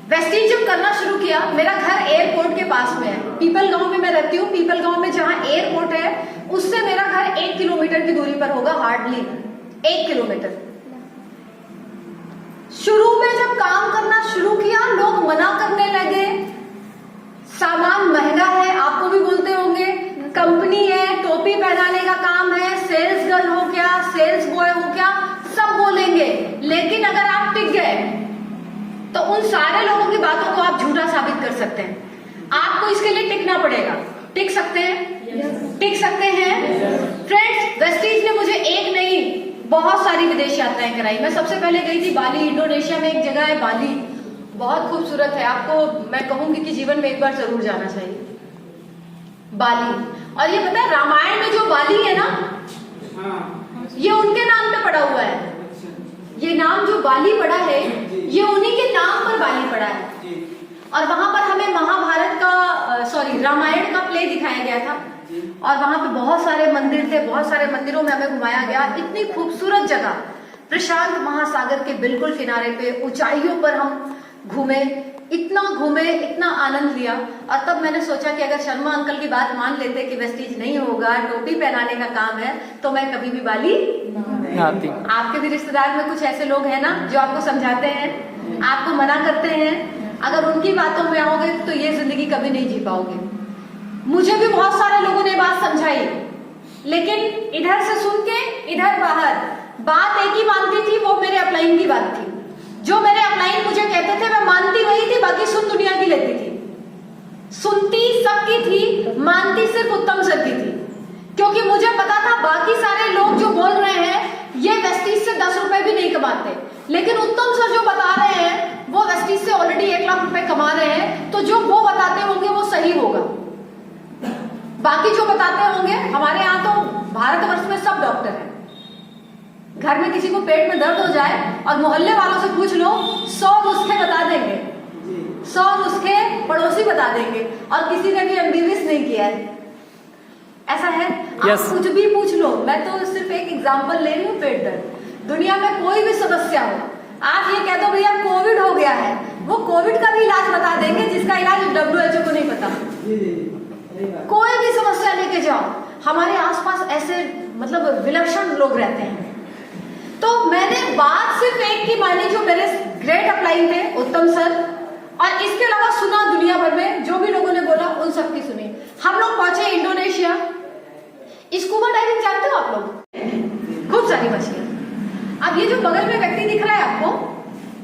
वेस्टीज जब करना शुरू किया, मेरा घर एयरपोर्ट के पास में है, पीपल गांव में मैं रहती हूँ। पीपल गांव में किलोमीटर की दूरी पर होगा, हार्डली 1 किलोमीटर। शुरू में जब काम करना शुरू किया लोग मना करने लगे, सामान महंगा है, आपको भी बोलते होंगे, कंपनी है, टोपी पहनाने का काम है, सेल्स गर्ल हो क्या, सेल्स बॉय हो क्या, सब बोलेंगे। लेकिन अगर आप टिक गए तो उन सारे लोगों की बातों को आप झूठा साबित कर सकते हैं। आपको इसके लिए टिकना पड़ेगा। टिक सकते हैं? टिक सकते हैं? फ्रेंड्स, वेस्टीज ने मुझे एक नहीं बहुत सारी विदेश यात्राएं कराई। मैं सबसे पहले गई थी बाली, इंडोनेशिया में एक जगह है बाली, बहुत खूबसूरत है, आपको मैं कहूंगी कि जीवन में एक बार जरूर जाना चाहिए बाली। और ये पता है रामायण में जो बाली है ना, ये उनके नाम पे पड़ा हुआ है। ये नाम जो बाली पड़ा है ये उन्हीं के नाम पर बाली पड़ा है। और वहां पर हमें महाभारत का रामायण का प्ले दिखाया गया था और वहां पे बहुत सारे मंदिर थे, बहुत सारे मंदिरों में हमें घुमाया गया। इतनी खूबसूरत जगह, प्रशांत महासागर के बिल्कुल किनारे पे, ऊंचाइयों पर हम घूमे, इतना आनंद लिया। और तब मैंने सोचा कि अगर शर्मा अंकल की बात मान लेते कि वेस्टीज नहीं होगा, टोपी पहनाने का काम है, तो मैं कभी भी बाली नहीं आती। आपके भी रिश्तेदार में कुछ ऐसे लोग हैं ना जो आपको समझाते हैं, आपको मना करते हैं, अगर उनकी बातों में आओगे तो ये जिंदगी कभी नहीं जी पाओगे। मुझे भी बहुत सारे लोगों ने बात समझाई, लेकिन इधर से सुन के इधर बाहर बात एक ही मानती थी, वो मेरे अपलाइन की बात थी। जो मेरे अपलाइन मुझे कहते थे मैं मानती वही थी, बाकी सुन दुनिया की लेती थी। सुनती सबकी थी, मानती सिर्फ उत्तम सर की थी, क्योंकि मुझे पता था बाकी सारे लोग जो बोल रहे हैं ये वेस्टीज से 10 रुपए भी नहीं कमाते, लेकिन उत्तम सर जो बता रहे हैं वो वेस्टीज से ऑलरेडी 1 लाख रुपए कमा रहे हैं, तो जो वो बताते होंगे वो सही होगा। बाकी जो बताते होंगे, हमारे यहाँ तो भारतवर्ष में सब डॉक्टर हैं। घर में किसी को पेट में दर्द हो जाए और मोहल्ले वालों से पूछ लो, 100 नुस्खे बता देंगे, 100 नुस्खे पड़ोसी बता देंगे, और किसी ने भी MBBS नहीं किया है। ऐसा है? आप कुछ भी पूछ लो, मैं तो सिर्फ एक एग्जांपल ले रही हूँ। पेट दर्द, दुनिया में कोई भी समस्या हो, आप ये कह दो भैया कोविड हो गया है, वो कोविड का भी इलाज बता देंगे जिसका इलाज WHO को नहीं पता। कोई भी समस्या लेके जाओ, हमारे आसपास ऐसे मतलब विलक्षण लोग रहते हैं। तो मैंने बात सिर्फ एक की मानी, जो मेरे ग्रेट अपलाइन थे उत्तम सर, और इसके अलावा सुना दुनिया भर में जो भी लोगों ने बोला उन सब की सुनी। हम लोग पहुंचे इंडोनेशिया। स्कूबा डाइविंग जानते हो आप लोग? खूब सारी मछलियां। अब ये जो बगल में व्यक्ति दिख रहा है आपको,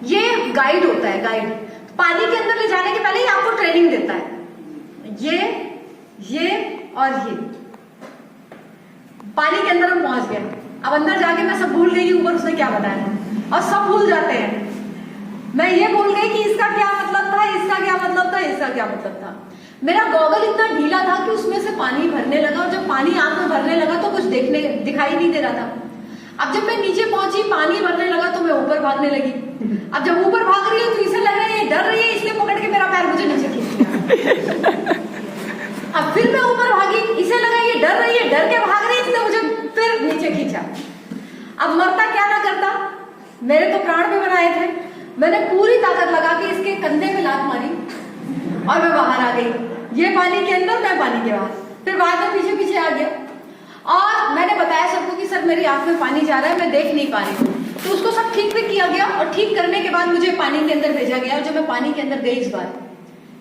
ये गाइड होता है। गाइड पानी के अंदर ले जाने के पहले ही आपको ट्रेनिंग देता है। ये और ये पानी के अंदर हम पहुंच गए। अब अंदर जाके मैं सब भूल गई, ऊपर उसने क्या बताया, और सब भूल जाते हैं। मैं ये भूल गई कि इसका क्या मतलब था, इसका क्या मतलब था, इसका क्या मतलब था। मेरा गॉगल इतना ढीला था कि उसमें से पानी भरने लगा, और जब पानी आंख में भरने लगा तो कुछ दिखाई नहीं ददे रहा था। अब जब मैं नीचे पहुंची, पानी भरने लगा तो मैं ऊपर भागने लगी। अब जब ऊपर भाग रही हूँ तो इसे लग रहा है डर रही है, इसलिए पकड़ के मेरा पैर मुझे नीचे खींच लिया। अब फिर मैं ऊपर भागी, इसे लगा ये डर रही है, डर के भाग रही है, इसने मुझे फिर नीचे खींचा। अब मरता क्या ना करता, मेरे तो प्राण भी बनाए थे। मैंने पूरी ताकत लगा के इसके कंधे पे लात मारी और मैं बाहर आ गई। ये पानी के अंदर, मैं पानी के बाहर। फिर बाद में पीछे पीछे आ गया और मैंने बताया सबको कि सर मेरी आंख में पानी जा रहा है, मैं देख नहीं पा रही हूँ। तो उसको सब ठीक भी किया गया, और ठीक करने के बाद मुझे पानी के अंदर भेजा गया। और जब मैं पानी के अंदर गई इस बार,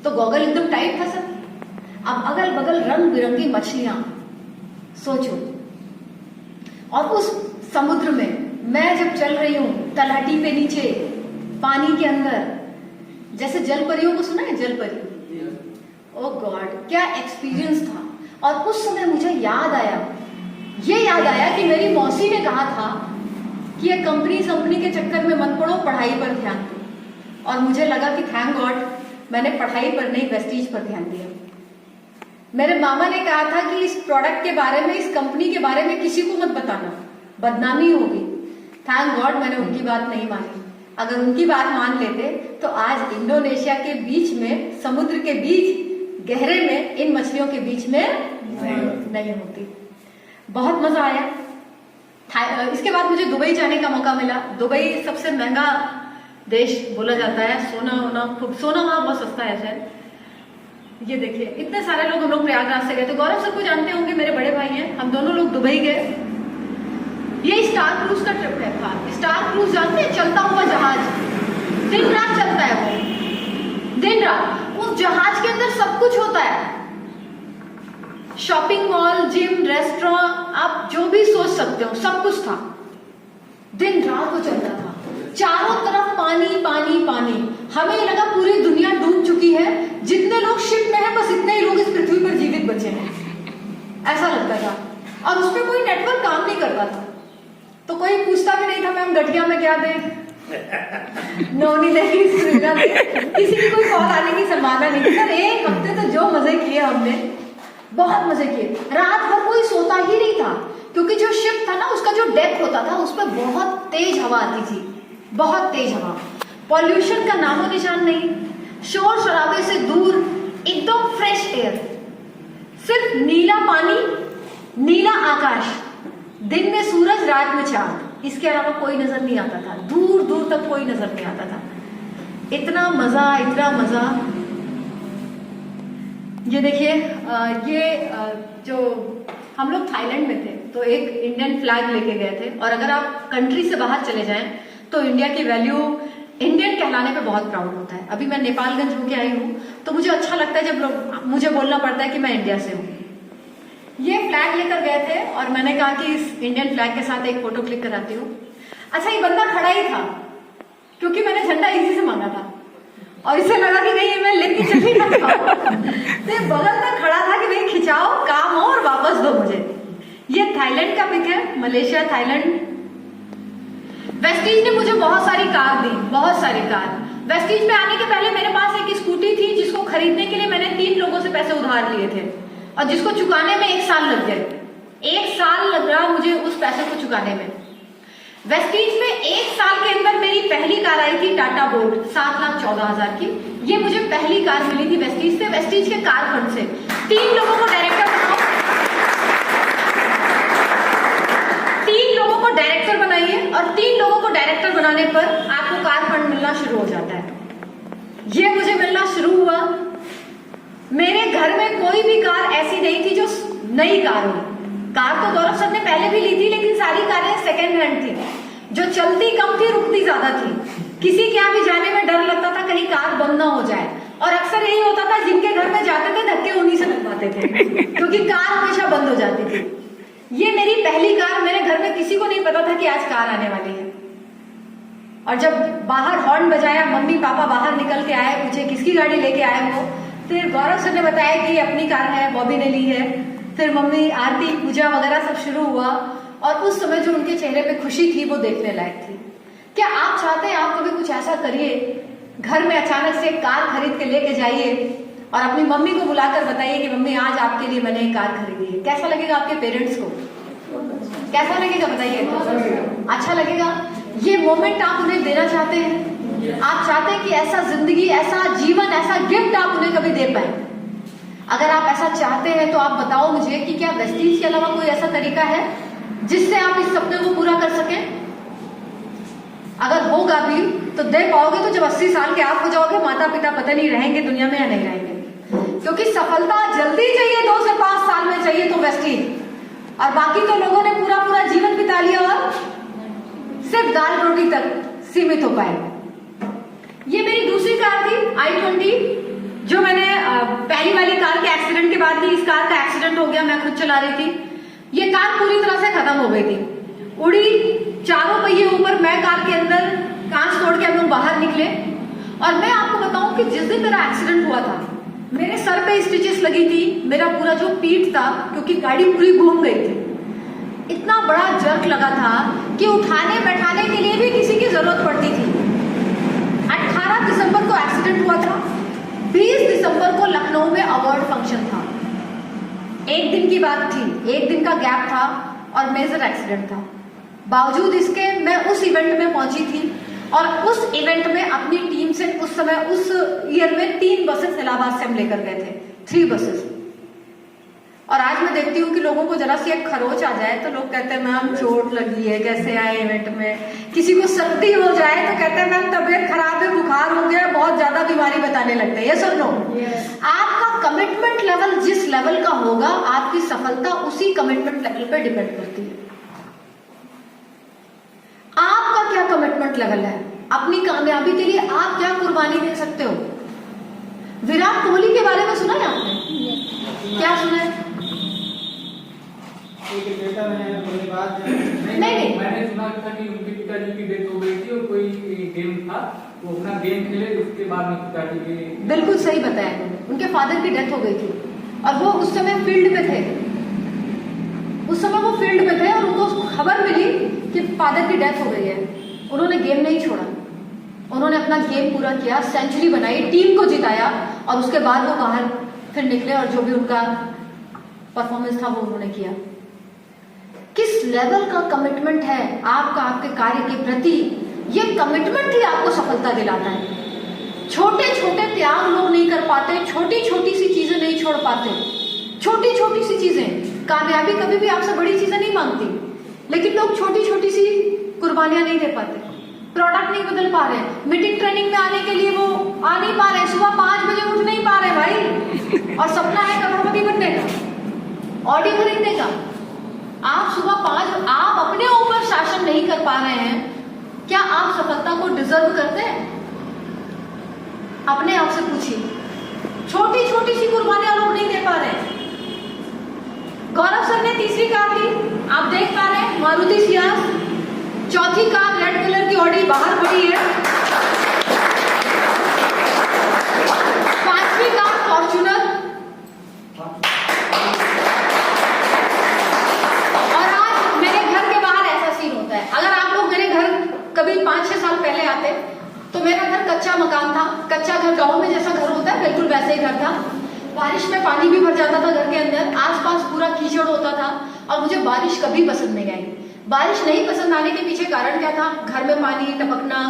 तो गॉगल एकदम टाइट था सर। अब अगल बगल रंग बिरंगी मछलियां, सोचो। और उस समुद्र में मैं जब चल रही हूं, तलहटी पे नीचे पानी के अंदर, जैसे जलपरियों को सुना है, जलपरी। ओ गॉड, क्या एक्सपीरियंस था। और उस समय मुझे याद आया कि मेरी मौसी ने कहा था कि ये कंपनी के चक्कर में मत पड़ो, पढ़ाई पर ध्यान दो। और मुझे लगा कि थैंक गॉड मैंने पढ़ाई पर नहीं, वेस्टीज पर ध्यान दिया। मेरे मामा ने कहा था कि इस प्रोडक्ट के बारे में, इस कंपनी के बारे में किसी को मत बताना, बदनामी होगी। थैंक गॉड मैंने उनकी बात नहीं मानी। अगर उनकी बात मान लेते तो आज इंडोनेशिया के बीच में, समुद्र के बीच गहरे में, इन मछलियों के बीच में नहीं होती। बहुत मजा आया। इसके बाद मुझे दुबई जाने का मौका मिला। दुबई सबसे महंगा देश बोला जाता है। सोना वहाँ बहुत सस्ता है शायद। ये देखिए इतने सारे लोग, हम लोग प्रयागराज से गए थे। गौरव सर को जानते होंगे, मेरे बड़े भाई हैं, हम दोनों लोग दुबई गए। ये स्टार क्रूज का ट्रिप है था। स्टार क्रूज जानते हैं, चलता हुआ जहाज, दिन रात चलता है वो, दिन रात। उस जहाज के अंदर सब कुछ होता है, शॉपिंग मॉल, जिम, रेस्टोरेंट, आप जो भी सोच सकते हो सब कुछ था। दिन रात वो चलता था, चारों तरफ पानी पानी पानी। हमें लगा पूरी दुनिया डूब चुकी है, जितने लोग शिप में हैं बस इतने ही लोग इस पृथ्वी पर जीवित बचे हैं, ऐसा लगता था। और उसमें कोई नेटवर्क काम नहीं करता था, तो कोई पूछता भी नहीं था मैम गठिया में क्या दे, नौनी देगी, किसी की कोई कॉल आने की संभावना नहीं थी। सर एक हफ्ते तो जो मजे किए हमने, बहुत मजे किए। रात भर कोई सोता ही नहीं था, क्योंकि जो शिप था ना उसका जो डेक होता था उस पर बहुत तेज हवा आती थी, बहुत तेज हवा। पॉल्यूशन का नामो निशान नहीं, शोर शराबे से दूर, एकदम फ्रेश एयर, सिर्फ नीला पानी, नीला आकाश, दिन में सूरज, रात में चांद, इसके अलावा कोई नजर नहीं आता था, दूर दूर तक कोई नजर नहीं आता था। इतना मजा, इतना मजा। ये देखिए जो हम लोग थाईलैंड में थे तो एक इंडियन फ्लैग लेके गए थे, और अगर आप कंट्री से बाहर चले जाएं तो इंडिया की वैल्यू, इंडियन कहलाने पे बहुत प्राउड होता है। अभी मैं नेपालगंज होके आई हूँ तो मुझे अच्छा लगता है जब लोग, मुझे बोलना पड़ता है कि मैं इंडिया से हूँ। ये फ्लैग लेकर गए थे और मैंने कहा कि इस इंडियन फ्लैग के साथ एक फोटो क्लिक कराती हूँ। अच्छा, ये बंदा खड़ा ही था क्योंकि मैंने झंडा इसी से मांगा था, और इसे लगा कि नहीं मैं लेके चली ना जाऊं, तो बगल में खड़ा था कि भाई खिंचाओ, काम हो और वापस दो मुझे। ये थाईलैंड का पिक है, मलेशिया, थाईलैंड। वेस्टीज ने मुझे बहुत सारी कार दी, बहुत सारी कार। वेस्टीज में आने के पहले मेरे पास एक स्कूटी थी जिसको खरीदने के लिए मैंने 3 लोगों से पैसे उधार लिए थे, और जिसको चुकाने में 1 साल लग गए। 1 साल लग रहा मुझे उस पैसे को चुकाने में। वेस्टीज में 1 साल के अंदर मेरी पहली कार आई थी टाटा बोल्ट, 7,14,000 की। ये मुझे पहली कार मिली थी वेस्टीज से, वेस्टीज के कार फंड से। 3 लोगों को डायरेक्टर बनाओ, 3 लोगों को डायरेक्टर बनाइए, और 3 लोगों को डायरेक्टर बनाने पर आपको कार फंड मिलना शुरू हो जाता है। ये मुझे मिलना शुरू हुआ। मेरे घर में कोई भी कार ऐसी नहीं थी जो नई कार हो। कार तो गौरव सर ने पहले भी ली थी, लेकिन सारी कारें सेकेंड हैंड थी, जो चलती कम थी, रुकती ज्यादा थी। किसी के यहाँ भी जाने में डर लगता था कहीं कार बंद ना हो जाए, और अक्सर यही होता था जिनके घर में जाते थे धक्के उन्हीं से लगवाते थे, क्योंकि कार हमेशा बंद हो जाती थी। ये मेरी पहली कार, मेरे घर में किसी को नहीं पता था कि आज कार आने वाली है। और जब बाहर हॉर्न बजाया, मम्मी पापा बाहर निकल के आए, पूछे किसकी गाड़ी लेके आए हो, फिर गौरव सर ने बताया कि अपनी कार है, बॉबी ने ली है। फिर मम्मी आरती पूजा वगैरह सब शुरू हुआ, और उस समय जो उनके चेहरे पे खुशी थी वो देखने लायक थी। क्या आप चाहते हैं आप कभी कुछ ऐसा करिए, घर में अचानक से कार खरीद के लेके जाइए और अपनी मम्मी को बुलाकर बताइए कि मम्मी आज आपके लिए मैंने एक कार खरीदी है। कैसा लगेगा आपके पेरेंट्स को? कैसा लगेगा बताइए? अच्छा लगेगा। ये मोमेंट आप उन्हें देना चाहते हैं, आप चाहते हैं कि ऐसा जिंदगी, ऐसा जीवन, ऐसा गिफ्ट आप उन्हें कभी दे पाए। अगर आप ऐसा चाहते हैं तो आप बताओ मुझे कि क्या वेस्टीज के अलावा कोई ऐसा तरीका है जिससे आप इस सपने को पूरा कर सकें? अगर होगा भी तो दे पाओगे तो जब 80 साल के आप हो जाओगे, माता पिता पता नहीं रहेंगे दुनिया में या नहीं रहेंगे। क्योंकि सफलता जल्दी चाहिए, 2 से 5 साल में चाहिए तो वेस्टीज, और बाकी तो लोगों ने पूरा पूरा जीवन बिता लिया और सिर्फ दाल रोटी तक सीमित हो पाए। ये मेरी दूसरी कार थी i20, जो मैंने पहली वाली कार के एक्सीडेंट के बाद थी। इस कार का एक्सीडेंट हो गया, मैं खुद चला रही थी। ये कार पूरी तरह से खत्म हो गई थी, उड़ी, चारों पहिए ऊपर, मैं कार के अंदर, कांच तोड़ के हम लोग बाहर निकले। और मैं आपको बताऊं कि जिस दिन मेरा एक्सीडेंट हुआ था, मेरे सर पे स्टिचेस लगी थी, मेरा पूरा जो पीठ था, क्योंकि गाड़ी पूरी घूम गई थी, इतना बड़ा जर्क लगा था कि उठाने बैठाने के लिए भी किसी की जरूरत पड़ती थी। 18 दिसंबर को एक्सीडेंट हुआ था, 20 दिसंबर को लखनऊ में अवार्ड फंक्शन था। 1 दिन की बात थी, 1 दिन का गैप था और मेजर एक्सीडेंट था। बावजूद इसके मैं उस इवेंट में पहुंची थी, और उस इवेंट में अपनी टीम से उस समय, उस ईयर में 3 बसेस इलाहाबाद से हम लेकर गए थे, 3 बसेस। और आज मैं देखती हूँ कि लोगों को जरा सी एक खरोच आ जाए तो लोग कहते हैं मैम चोट लगी है, कैसे आए इवेंट में। किसी को सर्दी हो जाए तो कहते हैं मैम तबीयत खराब है, बुखार हो गया, बहुत ज्यादा बीमारी बताने लगते हैं। ये सुन लो, आपका आपका कमिटमेंट लेवल जिस लेवल का होगा, आपकी सफलता उसी कमिटमेंट लेवल पे डिपेंड करती है। आपका क्या कमिटमेंट लेवल है? अपनी कामयाबी के लिए आप क्या कुर्बानी दे सकते हो? विराट कोहली के बारे में सुना है आपने? क्या सुना है? एक क्रिकेटर है, बल्लेबाज है। नहीं। मैंने सुना था कि उनके पिताजी की डेथ हो गई थी और कोई गेम था, वो अपना गेम खेले, उसके बाद में पिताजी के। बिल्कुल सही बताया उन्होंने। उनके फादर की डेथ हो गई थी और वो उस समय फील्ड पे थे। उस समय वो फील्ड पे थे और उनको खबर मिली कि फादर की डेथ हो गई है। उन्होंने गेम नहीं छोड़ा, उन्होंने अपना गेम पूरा किया, सेंचुरी बनाई, टीम को जिताया और उसके बाद वो बाहर फिर निकले और जो भी उनका परफॉर्मेंस था वो उन्होंने किया। किस लेवल का कमिटमेंट है आपका आपके कार्य के प्रति, ये कमिटमेंट ही आपको सफलता दिलाता है। छोटे छोटे त्याग लोग नहीं कर पाते, छोटी छोटी सी चीजें नहीं छोड़ पाते, छोटी छोटी सी चीजें। कामयाबी कभी भी आपसे बड़ी चीजें नहीं मांगती, लेकिन लोग छोटी छोटी सी कुर्बानियां नहीं दे पाते। प्रोडक्ट नहीं बदल पा रहे, मीटिंग ट्रेनिंग में आने के लिए वो आ नहीं पा रहे, सुबह 5 बजे उठ नहीं पा रहे भाई, और सपना है करोड़पति बनने का, ऑडी खरीदने का। आप सुबह 5, आप अपने ऊपर शासन नहीं कर पा रहे हैं, क्या आप सफलता को डिजर्व करते हैं? अपने आप से पूछिए। छोटी छोटी सी कुर्बानियां लोग नहीं दे पा रहे हैं। गौरव सर ने तीसरी कार ली, आप देख पा रहे हैं, मारुति सियाज। चौथी कार रेड कलर की ऑडी बाहर खड़ी है। 5वीं कार फॉर्च्यूनर। और आज मेरे घर के बाहर ऐसा सीन होता है। अगर आप लोग मेरे घर कभी 5-6 साल पहले आते तो मेरा घर कच्चा मकान था, कच्चा घर, गांव में जैसा घर होता है बिल्कुल वैसे ही घर था। बारिश में पानी भी भर जाता था घर के अंदर, आसपास पूरा कीचड़ होता था और मुझे बारिश कभी पसंद नहीं आई। बारिश नहीं पसंद आने के पीछे कारण क्या था? घर में पानी टपकना,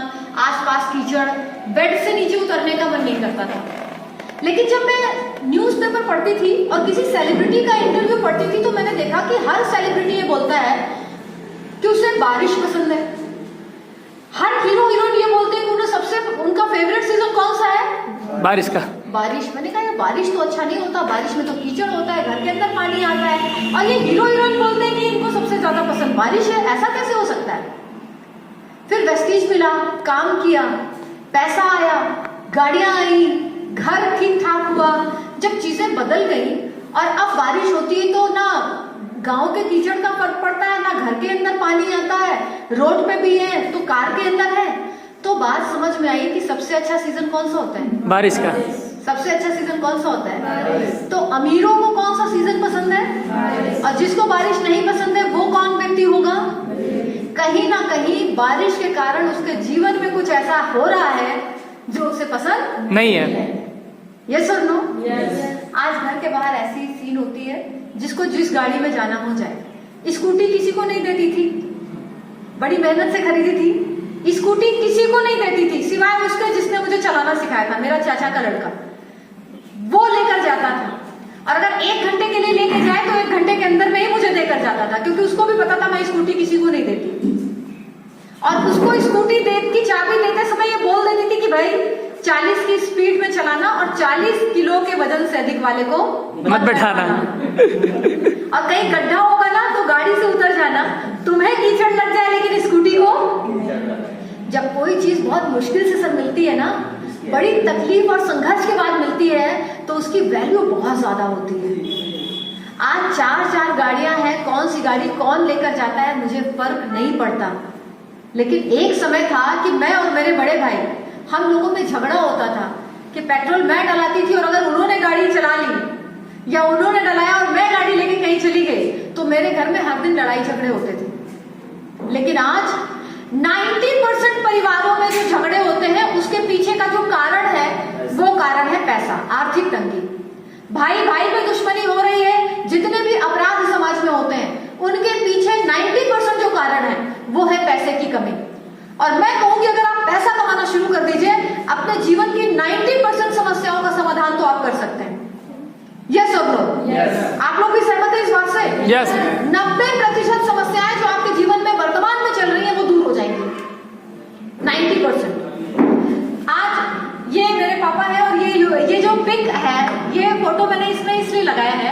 आसपास कीचड़, बेड से नीचे उतरने का मन नहीं करता था। लेकिन जब मैं न्यूज़पेपर पढ़ती थी और किसी सेलिब्रिटी का इंटरव्यू पढ़ती थी तो मैंने देखा कि हर सेलिब्रिटी ये बोलता है कि उसे बारिश पसंद है। हर हीरो हीरोइन ये बोलते हैं कि उन्हें सबसे उनका फेवरेट सीजन कौन सा है? बारिश का। बारिश। मैंने कहा बारिश तो अच्छा नहीं होता, बारिश में तो कीचड़ होता है, घर के अंदर पानी आता है, और ये हीरो हीरोइन बोलते हैं कि इनको सबसे ज्यादा पसंद बारिश है। ऐसा कैसे हो सकता है? फिर वेस्टीज मिला, काम किया, पैसा आया, गाड़ियां आई, घर ठीक ठाक हुआ। जब चीजें बदल गई और अब बारिश होती है तो ना गांव के कीचड़ का फर्क पड़ता है, ना घर के अंदर पानी आता है, रोड पे भी है तो कार के अंदर है, तो बात समझ में आई कि सबसे अच्छा सीजन कौन सा होता है? बारिश का। सबसे अच्छा सीजन कौन सा होता है? तो अमीरों को कौन सा सीजन पसंद है? और जिसको बारिश नहीं पसंद है वो कौन व्यक्ति होगा? कहीं ना कहीं बारिश के कारण उसके जीवन में कुछ ऐसा हो रहा है जो उसे पसंद नहीं है। यस और नो? आज घर के बाहर ऐसी सीन होती है, जिसको जिस गाड़ी में जाना हो जाए। स्कूटी किसी को नहीं देती थी, बड़ी मेहनत से खरीदी थी। स्कूटी किसी को नहीं देती थी सिवाय उसके जिसने मुझे चलाना सिखाया था, मेरा चाचा का लड़का, वो लेकर जाता था। और अगर 1 घंटे के लिए लेके जाए तो 1 घंटे के अंदर में ही मुझे देकर जाता था, क्योंकि उसको भी पता था मैं स्कूटी किसी को नहीं देती। और उसको स्कूटी की चाबी देते समय ये बोल देती थी कि भाई 40 की स्पीड में चलाना और 40 किलो के वजन से अधिक वाले को मत बैठाना। और कहीं गड्ढा होगा ना तो गाड़ी से उतर जाना, तुम्हें कीचड़ लग जाए लेकिन स्कूटी को। जब कोई चीज बहुत मुश्किल से सर मिलती है ना, बड़ी तकलीफ और संघर्ष के बाद मिलती है, तो उसकी वैल्यू बहुत ज्यादा होती है। आज 4 गाड़ियां हैं, कौन सी गाड़ी कौन लेकर जाता है मुझे फर्क नहीं पड़ता। लेकिन एक समय था कि मैं और मेरे बड़े भाई, हम लोगों में झगड़ा होता था कि पेट्रोल मैं डलाती थी और अगर उन्होंने गाड़ी चला ली या उन्होंने डलाया और मैं गाड़ी लेके कहीं चली गई तो मेरे घर में हर दिन लड़ाई झगड़े होते थे। लेकिन आज 90% परिवारों में जो झगड़े होते हैं उसके पीछे का जो कारण है वो कारण है पैसा, आर्थिक तंगी। भाई भाई में दुश्मनी हो रही है, जितने भी अपराध समाज में होते हैं उनके पीछे 90% जो कारण है वो है पैसे की कमी। और मैं कहूंगी अगर आप पैसा कमाना शुरू कर दीजिए, अपने जीवन की 90% समस्याओं का समाधान तो आप कर सकते हैं। यस और नो? आप लोग भी सहमत है इस बात से? यस। 90% समस्याएं जो आपके जीवन में वर्तमान में चल रही है वो दूर हो जाएंगी। 90%। आज ये मेरे पापा है और ये जो पिक है, ये फोटो फोटो मैंने इसमें इसलिए लगाया है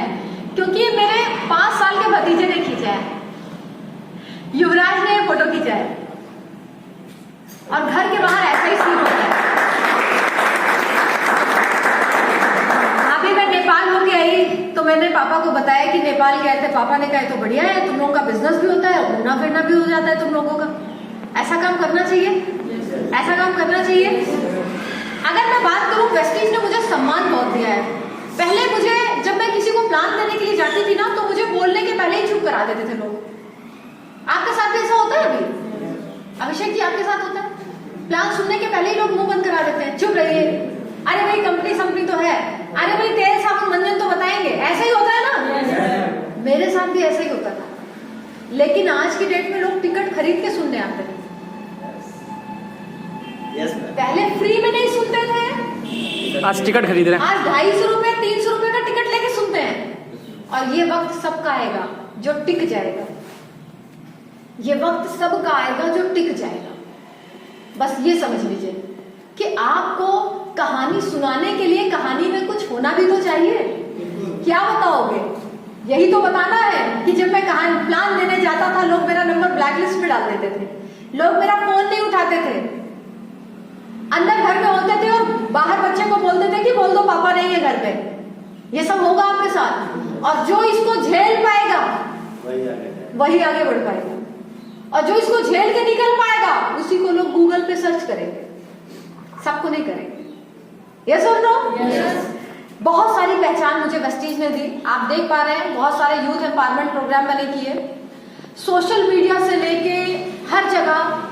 क्योंकि ये मेरे 5 साल के भतीजे ने खींचा है, युवराज ने ये फोटो खींचा है, और घर के बाहर ऐसा ही सीन होता है। अभी मैं नेपाल होके आई तो मैंने पापा को बताया कि नेपाल गए थे। पापा ने कहा तो बढ़िया है, तुम लोगों का बिजनेस भी होता है, घूमना फिरना भी हो जाता है तुम लोगों का। ऐसा काम करना चाहिए, ऐसा काम करना चाहिए। अगर मैं बात करूं, वेस्टीज ने मुझे सम्मान बहुत दिया है। पहले मुझे, जब मैं किसी को प्लान देने के लिए जाती थी ना, तो मुझे बोलने के पहले ही चुप करा देते थे लोग। आपके साथ भी ऐसा होता है? अभी अभिषेक जी आपके साथ होता है? प्लान सुनने के पहले ही लोग मुंह बंद करा देते हैं, चुप रहिए, अरे भाई कंपनी तो है, अरे भाई तेल साबुन मंजन तो बताएंगे। ऐसा ही होता है ना, मेरे साथ भी ऐसा ही होता था। लेकिन आज की डेट में लोग टिकट खरीद के सुनने आते हैं। पहले फ्री में नहीं सुनते थे, आज टिकट खरीद रहे हैं। आज 250 रुपए 300 रुपए का टिकट लेके सुनते हैं। और ये वक्त सबका आएगा जो टिक जाएगा, ये वक्त सबका आएगा जो टिक जाएगा। बस ये समझ लीजिए कि आपको कहानी सुनाने के लिए कहानी में कुछ होना भी तो चाहिए। क्या बताओगे? यही तो बताना है कि जब मैं कहानी प्लान देने जाता था, लोग मेरा नंबर ब्लैकलिस्ट पे डाल देते थे, लोग मेरा फोन नहीं उठाते थे, अंदर घर में होते थे और बाहर बच्चे को बोलते थे कि बोल दो पापा नहीं है घर पे। ये सब होगा आपके साथ। और जो इसको झेल पाएगा वही आगे बढ़ पाएगा, और जो इसको झेल के निकल पाएगा उसी को लोग गूगल पे सर्च करेंगे, सबको नहीं करेंगे। यस और नो? बहुत सारी पहचान मुझे वेस्टीज ने दी। आप देख पा रहे हैं, बहुत सारे यूथ एम्पावरमेंट प्रोग्राम मैंने किए। सोशल मीडिया से लेके हर जगह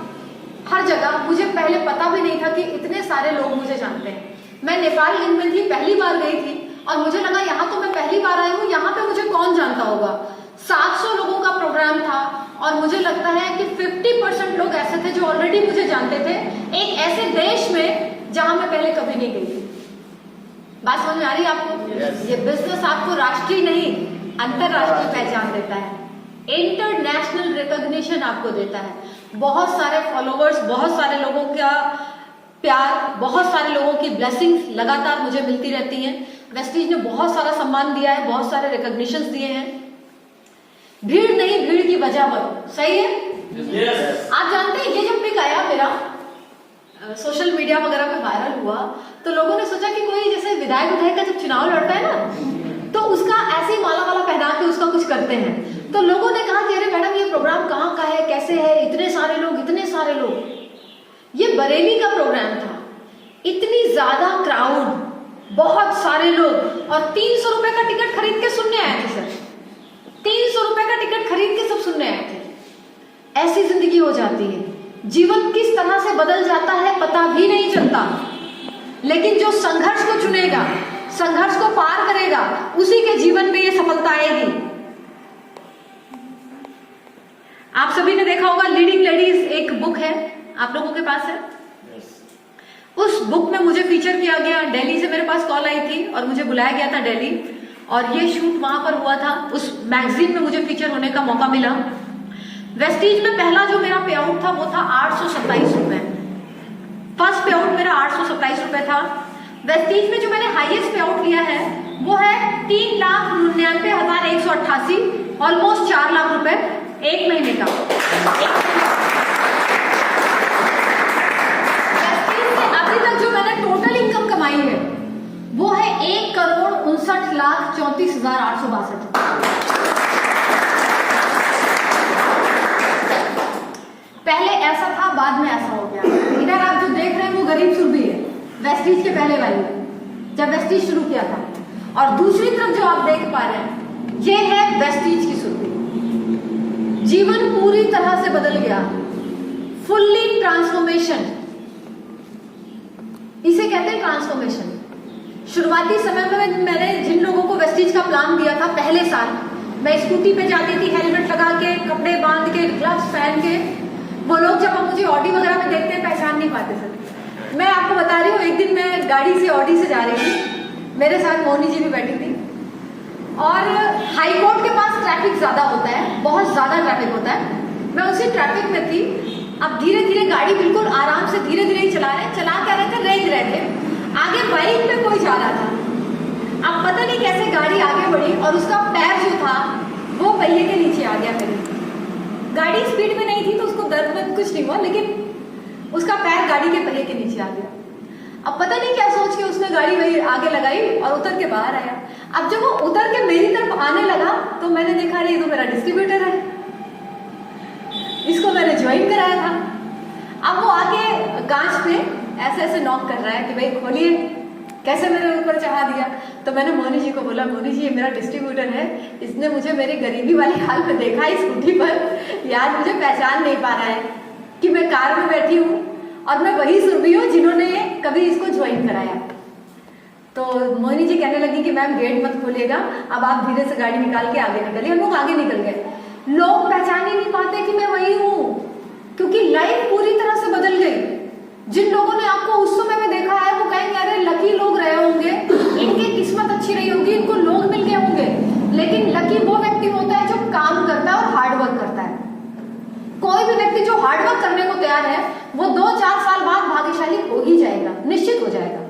मुझे पहले पता भी नहीं था कि इतने सारे लोग मुझे जानते हैं। मैं नेपाल में थी, पहली बार गई थी, और मुझे लगा यहाँ तो मैं पहली बार आई हूँ, यहाँ पे मुझे कौन जानता होगा। 700 लोगों का प्रोग्राम था, और मुझे लगता है कि 50% लोग ऐसे थे जो ऑलरेडी मुझे जानते थे, एक ऐसे देश में जहां मैं पहले कभी नहीं गई थी। बात समझ में आ रही है आपको? ये बिजनेस आपको राष्ट्रीय नहीं, अंतरराष्ट्रीय पहचान देता है, इंटरनेशनल रिकॉग्निशन आपको देता है। बहुत सारे फॉलोवर्स, बहुत सारे लोगों का प्यार, बहुत सारे लोगों की ब्लेसिंग्स लगातार मुझे मिलती रहती हैं। वेस्टीज ने बहुत सारा सम्मान दिया है, बहुत सारे रिकॉग्निशंस दिए हैं। भीड़ नहीं, भीड़ की वजह बनो, सही है? आप जानते हैं, ये जब पिक आया मेरा सोशल मीडिया वगैरह पे वायरल हुआ, तो लोगों ने सोचा कि कोई जैसे विधायक का जब चुनाव लड़ता है ना, तो उसका ऐसे माला वाला पहना के उसका कुछ करते हैं। तो लोगों ने कहा कि अरे मैडम ये प्रोग्राम कहाँ का है, कैसे है, इतने सारे लोग। ये बरेली का प्रोग्राम था, इतनी ज्यादा क्राउड, बहुत सारे लोग, और 300 रुपए का टिकट खरीद के सुनने आए थे सर। 300 रुपए का टिकट खरीद के सब सुनने आए थे। ऐसी जिंदगी हो जाती है, जीवन किस तरह से बदल जाता है पता भी नहीं चलता। लेकिन जो संघर्ष को चुनेगा, संघर्ष को पार करेगा, उसी के जीवन में ये सफलता आएगी। आप सभी ने देखा होगा लीडिंग लेडीज एक बुक है, आप लोगों के पास है? उस बुक में मुझे फीचर किया गया। दिल्ली से मेरे पास कॉल आई थी और मुझे बुलाया गया था दिल्ली, और ये शूट वहां पर हुआ था। उस मैगजीन में मुझे फीचर होने का मौका मिला। वेस्टीज में पहला जो मेरा पे आउट था वो था 827 रुपए। फर्स्ट पे आउट मेरा 827 रुपए था। वेस्टीज में जो मैंने हाईएस्ट पे आउट लिया है वो है 3,99,188, ऑलमोस्ट 4 लाख रुपए एक महीने का। अभी तक जो मैंने टोटल इनकम कमाई है वो है 1,59,34,862। पहले ऐसा था, बाद में ऐसा हो गया। इधर आप जो देख रहे हैं वो गरीब सुरभि है, वेस्टीज के पहले वाली, जब वेस्टीज शुरू किया था। और दूसरी तरफ जो आप देख पा रहे हैं ये है वेस्टीज की सुरभि। जीवन पूरी तरह से बदल गया, फुल्ली ट्रांसफॉर्मेशन, इसे कहते हैं ट्रांसफॉर्मेशन। शुरुआती समय में मैंने जिन लोगों को वेस्टीज का प्लान दिया था, पहले साल मैं स्कूटी पे जाती थी, हेलमेट लगा के, कपड़े बांध के, ग्लव्स पहन के। वो लोग जब हम मुझे ऑडी वगैरह में देखते हैं पहचान नहीं पाते थे। मैं आपको बता रही हूँ, एक दिन मैं गाड़ी से ऑडी से जा रही थी, मेरे साथ मोहनी जी भी बैठी थी, और हाई कोर्ट के पास ट्रैफिक ज्यादा होता है, बहुत ज्यादा ट्रैफिक होता है। मैं उसी ट्रैफिक में थी। अब धीरे धीरे गाड़ी बिल्कुल आराम से धीरे धीरे ही चला क्या रहे थे, रेंज रहे थे। आगे बाइक पे कोई जा रहा था, अब पता नहीं कैसे गाड़ी आगे बढ़ी और उसका पैर जो था वो पहिए के नीचे आ गया मेरे। गाड़ी स्पीड में नहीं थी तो उसको दर्द में कुछ नहीं हुआ, लेकिन उसका पैर गाड़ी के पहिए के नीचे आ गया। अब पता नहीं क्या सोच के उसने गाड़ी वही आगे लगाई और उतर के बाहर आया। अब जब वो उतर के मेरी तरफ आने लगा तो मैंने देखा ये तो मेरा डिस्ट्रीब्यूटर है, इसको मैंने ज्वाइन कराया था। अब वो आके कांच पे ऐसे ऐसे नॉक कर रहा है कि भाई खोलिए, कैसे मेरे ऊपर चढ़ा दिया। तो मैंने मोनी जी को बोला, मोनी जी ये मेरा डिस्ट्रीब्यूटर है, इसने मुझे मेरी गरीबी वाली हाल में देखा है स्कूटी पर, यार मुझे पहचान नहीं पा रहा है कि मैं कार में बैठी हूँ और मैं वही सुरभि हूँ जिन्होंने कभी इसको ज्वाइन कराया। तो मोनी जी कहने लगी कि मैम गेट मत खोलिएगा, अब आप धीरे से गाड़ी निकाल के आगे निकलिए। हम लोग आगे निकल गए। लोग पहचान ही नहीं पाते कि मैं वही हूँ, क्योंकि लाइफ पूरी तरह से बदल गई। जिन लोगों ने आपको उस समय में देखा है वो कहेंगे अरे लकी लोग रहे होंगे, इनकी किस्मत अच्छी रही होगी, इनको लोग मिल गए होंगे। लेकिन लकी वो व्यक्ति होता है जो काम करता है और हार्ड वर्क करता है। कोई भी व्यक्ति जो हार्ड वर्क करने को तैयार है वो 2-4 साल बाद भाग्यशाली हो ही जाएगा, निश्चित हो जाएगा।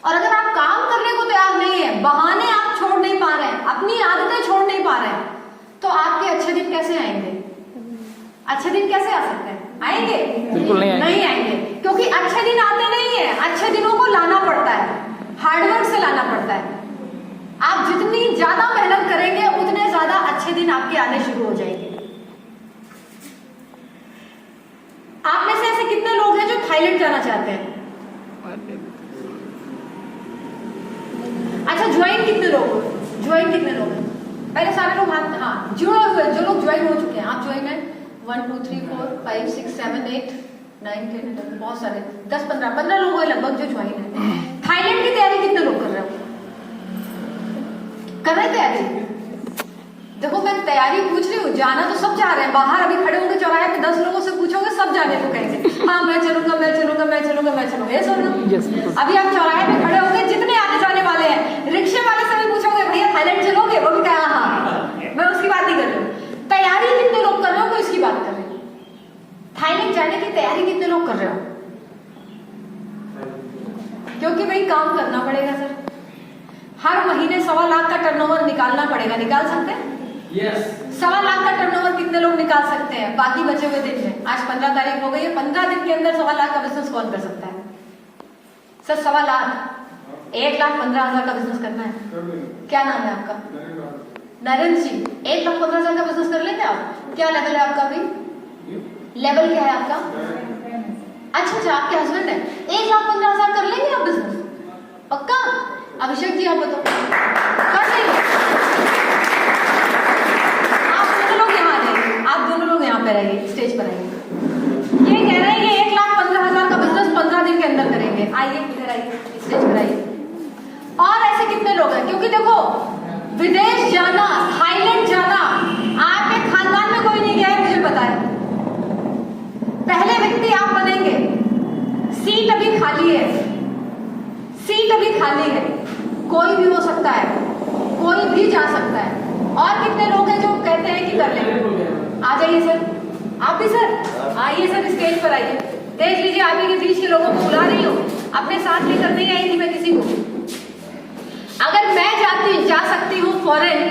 और अगर आप काम करने को तैयार नहीं है, बहाने आप छोड़ नहीं पा रहे हैं, अपनी आदतें छोड़ नहीं पा रहे हैं, तो आपके अच्छे दिन कैसे आएंगे? अच्छे दिन कैसे आ सकते हैं? आएंगे? बिल्कुल नहीं आएंगे, क्योंकि अच्छे दिन आते नहीं है। अच्छे दिनों को लाना पड़ता है, हार्डवर्क से लाना पड़ता है। आप जितनी ज्यादा मेहनत करेंगे उतने ज्यादा अच्छे दिन आपके आने शुरू हो जाएंगे। आप में से ऐसे कितने लोग हैं जो थाईलैंड जाना चाहते हैं? अच्छा, ज्वाइन कितने लोग हैं? पहले सारे लोग हाथ, हाँ जो लोग ज्वाइन हो चुके हैं, आप ज्वाइन है 1 2 3 4 5 6 7 8 9 10 11, बहुत सारे 10-15 लोग हैं लगभग जो ज्वाइन है। थाईलैंड की तैयारी कितने लोग कर रहे हो? कर रहे तैयारी? देखो मैं तैयारी पूछ रही हूँ, जाना तो सब जा रहे हैं। बाहर अभी खड़े होंगे चौराहे पे, 10 लोगों से पूछोगे सब जाने को कहेंगे हाँ मैं चलूंगा। ये सुन लो, अभी आप चौराहे पे खड़े होंगे, जितने आने जाने वाले हैं, रिक्शे वाले से भी पूछोगे भैया थाईलैंड चलोगे, वो भी कहा हाँ। मैं उसकी बात नहीं कर रही हूँ। तैयारी कितने लोग कर रहे हो वो इसकी बात कर रहे हो। थाईलैंड जाने की तैयारी कितने लोग कर रहे हो? क्योंकि भाई काम करना पड़ेगा सर, हर महीने 1.25 लाख का टर्नओवर निकालना पड़ेगा। निकाल सकते हैं? यस। 1.25 लाख का टर्नओवर कितने लोग निकाल सकते हैं बाकी बचे हुए दिन में? आज 15 तारीख हो गई है, 15 दिन के अंदर 1.25 लाख का बिजनेस कौन कर सकता है सर? 1.25 लाख, 1,15,000 का बिजनेस करना है। क्या नाम है आपका? नरेंद्र जी। 1,15,000 का बिजनेस कर लेंगे आप? क्या लेवल है आपका? अभी लेवल क्या है आपका? अच्छा, आपके हस्बैंड है। 1,15,000 कर लेंगे आप बिजनेस? पक्का? अभिषेक जी आप बताओ, कर लेंगे? आप दोनों लोग यहाँ पे रहिए, स्टेज पर आइए। ये कह रहे हैं कि 1,15,000 का बिजनेस 15 दिन के अंदर करेंगे। आइए, इधर आइए, स्टेज पर आइए। और ऐसे कितने लोग हैं? क्योंकि देखो, विदेश जाना, थाईलैंड जाना, आपके खानदान में कोई नहीं गया है, मुझे पता है। पहले व्यक्ति आप बनेंगे। सीट अभी खाली है, कोई भी हो सकता है, कोई भी जा सकता है। और कितने लोग हैं जो कहते हैं कि कर लेंगे? आ जाइए सर, आप भी सर आइए सर, स्टेज पर आइए। देख लीजिए, आप ही के बीच के लोगों को बुला रही हूँ, अपने साथ लेकर नहीं आई थी मैं किसी को। अगर मैं जा सकती हूँ फॉरेन,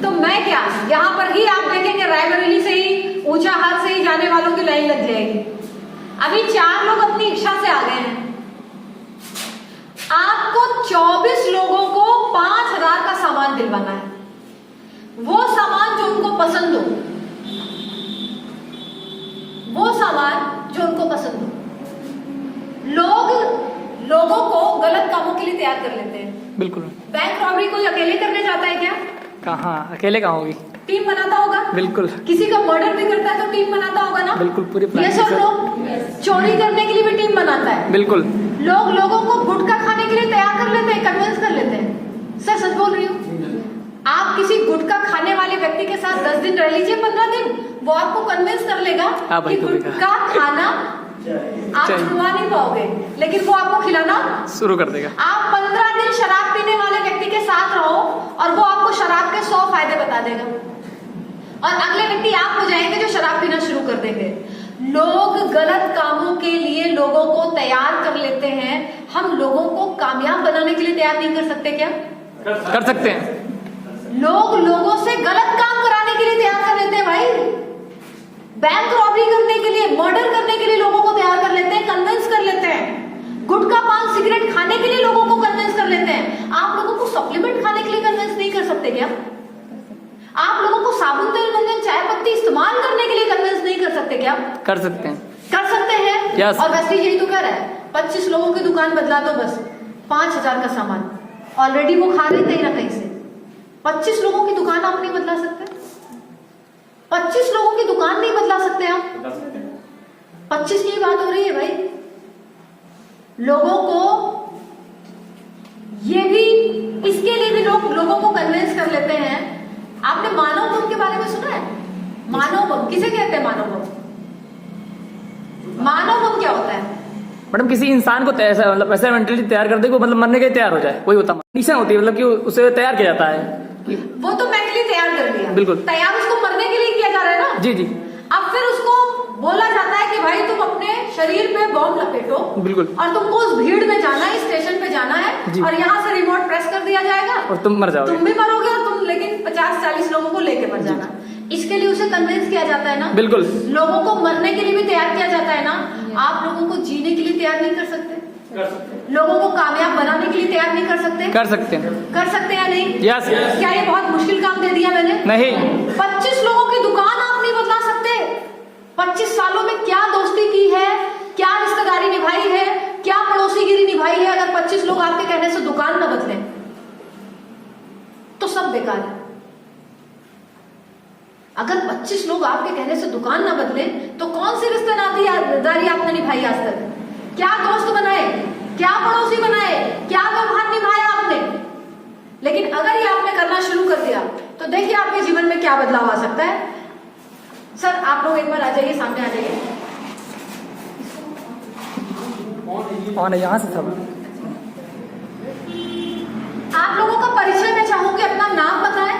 तो मैं क्या, यहाँ पर ही आप देखेंगे रायबरेली से ही, ऊंचाहार से ही जाने वालों की लाइन लग जाएगी। अभी 4 लोग अपनी इच्छा से आ गए हैं। आपको 24 लोगों को 5,000 का सामान दिलवाना है, वो सामान जो उनको पसंद हो, लोगों को गलत कामों के लिए तैयार कर लेते हैं। बिल्कुल। बैंक रॉबरी कोई अकेले करने जाता है क्या? कहाँ, अकेले कहाँ होगी? टीम बनाता होगा। बिल्कुल। किसी का मर्डर भी करता है तो टीम बनाता होगा ना? बिल्कुल, पूरी प्लान। ये सब लोग चोरी करने के लिए भी टीम बनाता है। बिल्कुल। लोग लोगों को गुटखा खाने के लिए तैयार कर लेते हैं, कन्विंस कर लेते हैं। सर सच बोल रही हूँ। आप किसी गुटखा खाने वाले व्यक्ति के साथ 10 दिन रह लीजिए, 15 दिन, वो आपको कन्विंस कर लेगा कि गुटखा खाना आप छुआ नहीं पाओगे, लेकिन वो आपको खिलाना शुरू कर देगा। आप 15 दिन शराब पीने वाले व्यक्ति के साथ रहो और वो आपको शराब के 100 फायदे बता देगा, और अगले व्यक्ति आप हो जाएंगे जो शराब पीना शुरू कर देंगे। लोग गलत कामों के लिए लोगों को तैयार कर लेते हैं, हम लोगों को कामयाब बनाने के लिए तैयार नहीं कर सकते क्या? कर सकते हैं। लोग लोगों से गलत काम कराने के लिए तैयार कर लेते हैं भाई, बैंक रॉबरी करने के लिए, मर्डर करने के लिए लोगों को तैयार कर लेते हैं, कन्विंस कर लेते हैं, गुटखा पान सिगरेट खाने के लिए लोगों को कन्विंस कर लेते हैं। आप लोगों को सप्लीमेंट खाने के लिए कन्विंस नहीं कर सकते क्या? आप लोगों को साबुन तेल व्यंजन चाय पत्ती इस्तेमाल करने के लिए कन्विंस नहीं कर सकते क्या? कर सकते हैं। कर सकते हैं। Yes. और वैसे यही तो कह रहा है, 25 लोगों की दुकान बदला दो बस, 5,000 का सामान ऑलरेडी वो खा रहे कहीं ना कहीं से। 25 लोगों की दुकान आप नहीं बदला सकते? 25 लोगों की दुकान नहीं बदला सकते आप? 25 की बात हो रही है भाई। लोगों को ये भी, इसके लिए भी लोगों को कन्विंस कर लेते हैं। आपने मानव बम के बारे में सुना है? मानव बम किसे कहते हैं? मानव बम, मानव बम क्या होता है? मैडम किसी इंसान को ऐसा मतलब ऐसा मेंटली तैयार कर दे को मतलब मरने के लिए तैयार हो जाए, कोई होता कंडीशन होती है, मतलब कि उसे तैयार किया जाता है। वो तो मेंटली तैयार कर लिया, बिल्कुल तैयार उसको मरने के लिए किया जा रहा है ना। जी जी। अब फिर उसको बोला जाता है कि भाई तुम अपने शरीर पे बॉम्ब लपेटो, बिल्कुल, और तुमको उस भीड़ में जाना है, स्टेशन पे जाना है, और यहाँ से रिमोट प्रेस कर दिया जाएगा और तुम मर जाओगे। तुम भी मरोगे और तुम लेकिन 50-40 लोगों को लेके मर जाना। इसके लिए उसे कन्विंस किया जाता है ना। बिल्कुल। लोगों को मरने के लिए भी तैयार किया जाता है ना। आप लोगों को जीने के लिए तैयार नहीं कर सकते? लोगों को कामयाब बनाने के लिए तैयार नहीं कर सकते? कर सकते हैं। कर सकते हैं या नहीं? यस। क्या ये बहुत मुश्किल काम दे दिया मैंने? नहीं। 25 लोगों की दुकान आप नहीं बदला सकते। 25 सालों में क्या दोस्ती की है, क्या रिश्तेदारी निभाई है, क्या पड़ोसीगिरी निभाई है, अगर 25 लोग आपके कहने से दुकान न बदले तो सब बेकार है। अगर 25 लोग आपके कहने से दुकान ना बदले तो कौन सी रिश्तेदारी आपने निभाई आज तक? क्या दोस्त बनाए, क्या पड़ोसी बनाए, क्या व्यवहार निभाया आपने? लेकिन अगर ये आपने करना शुरू कर दिया तो देखिए आपके जीवन में क्या बदलाव आ सकता है। सर आप लोग एक बार आ जाइए, सामने आ जाइए। और यहाँ से सब आप लोगों का परिचय मैं चाहूंगी, अपना नाम बताएं,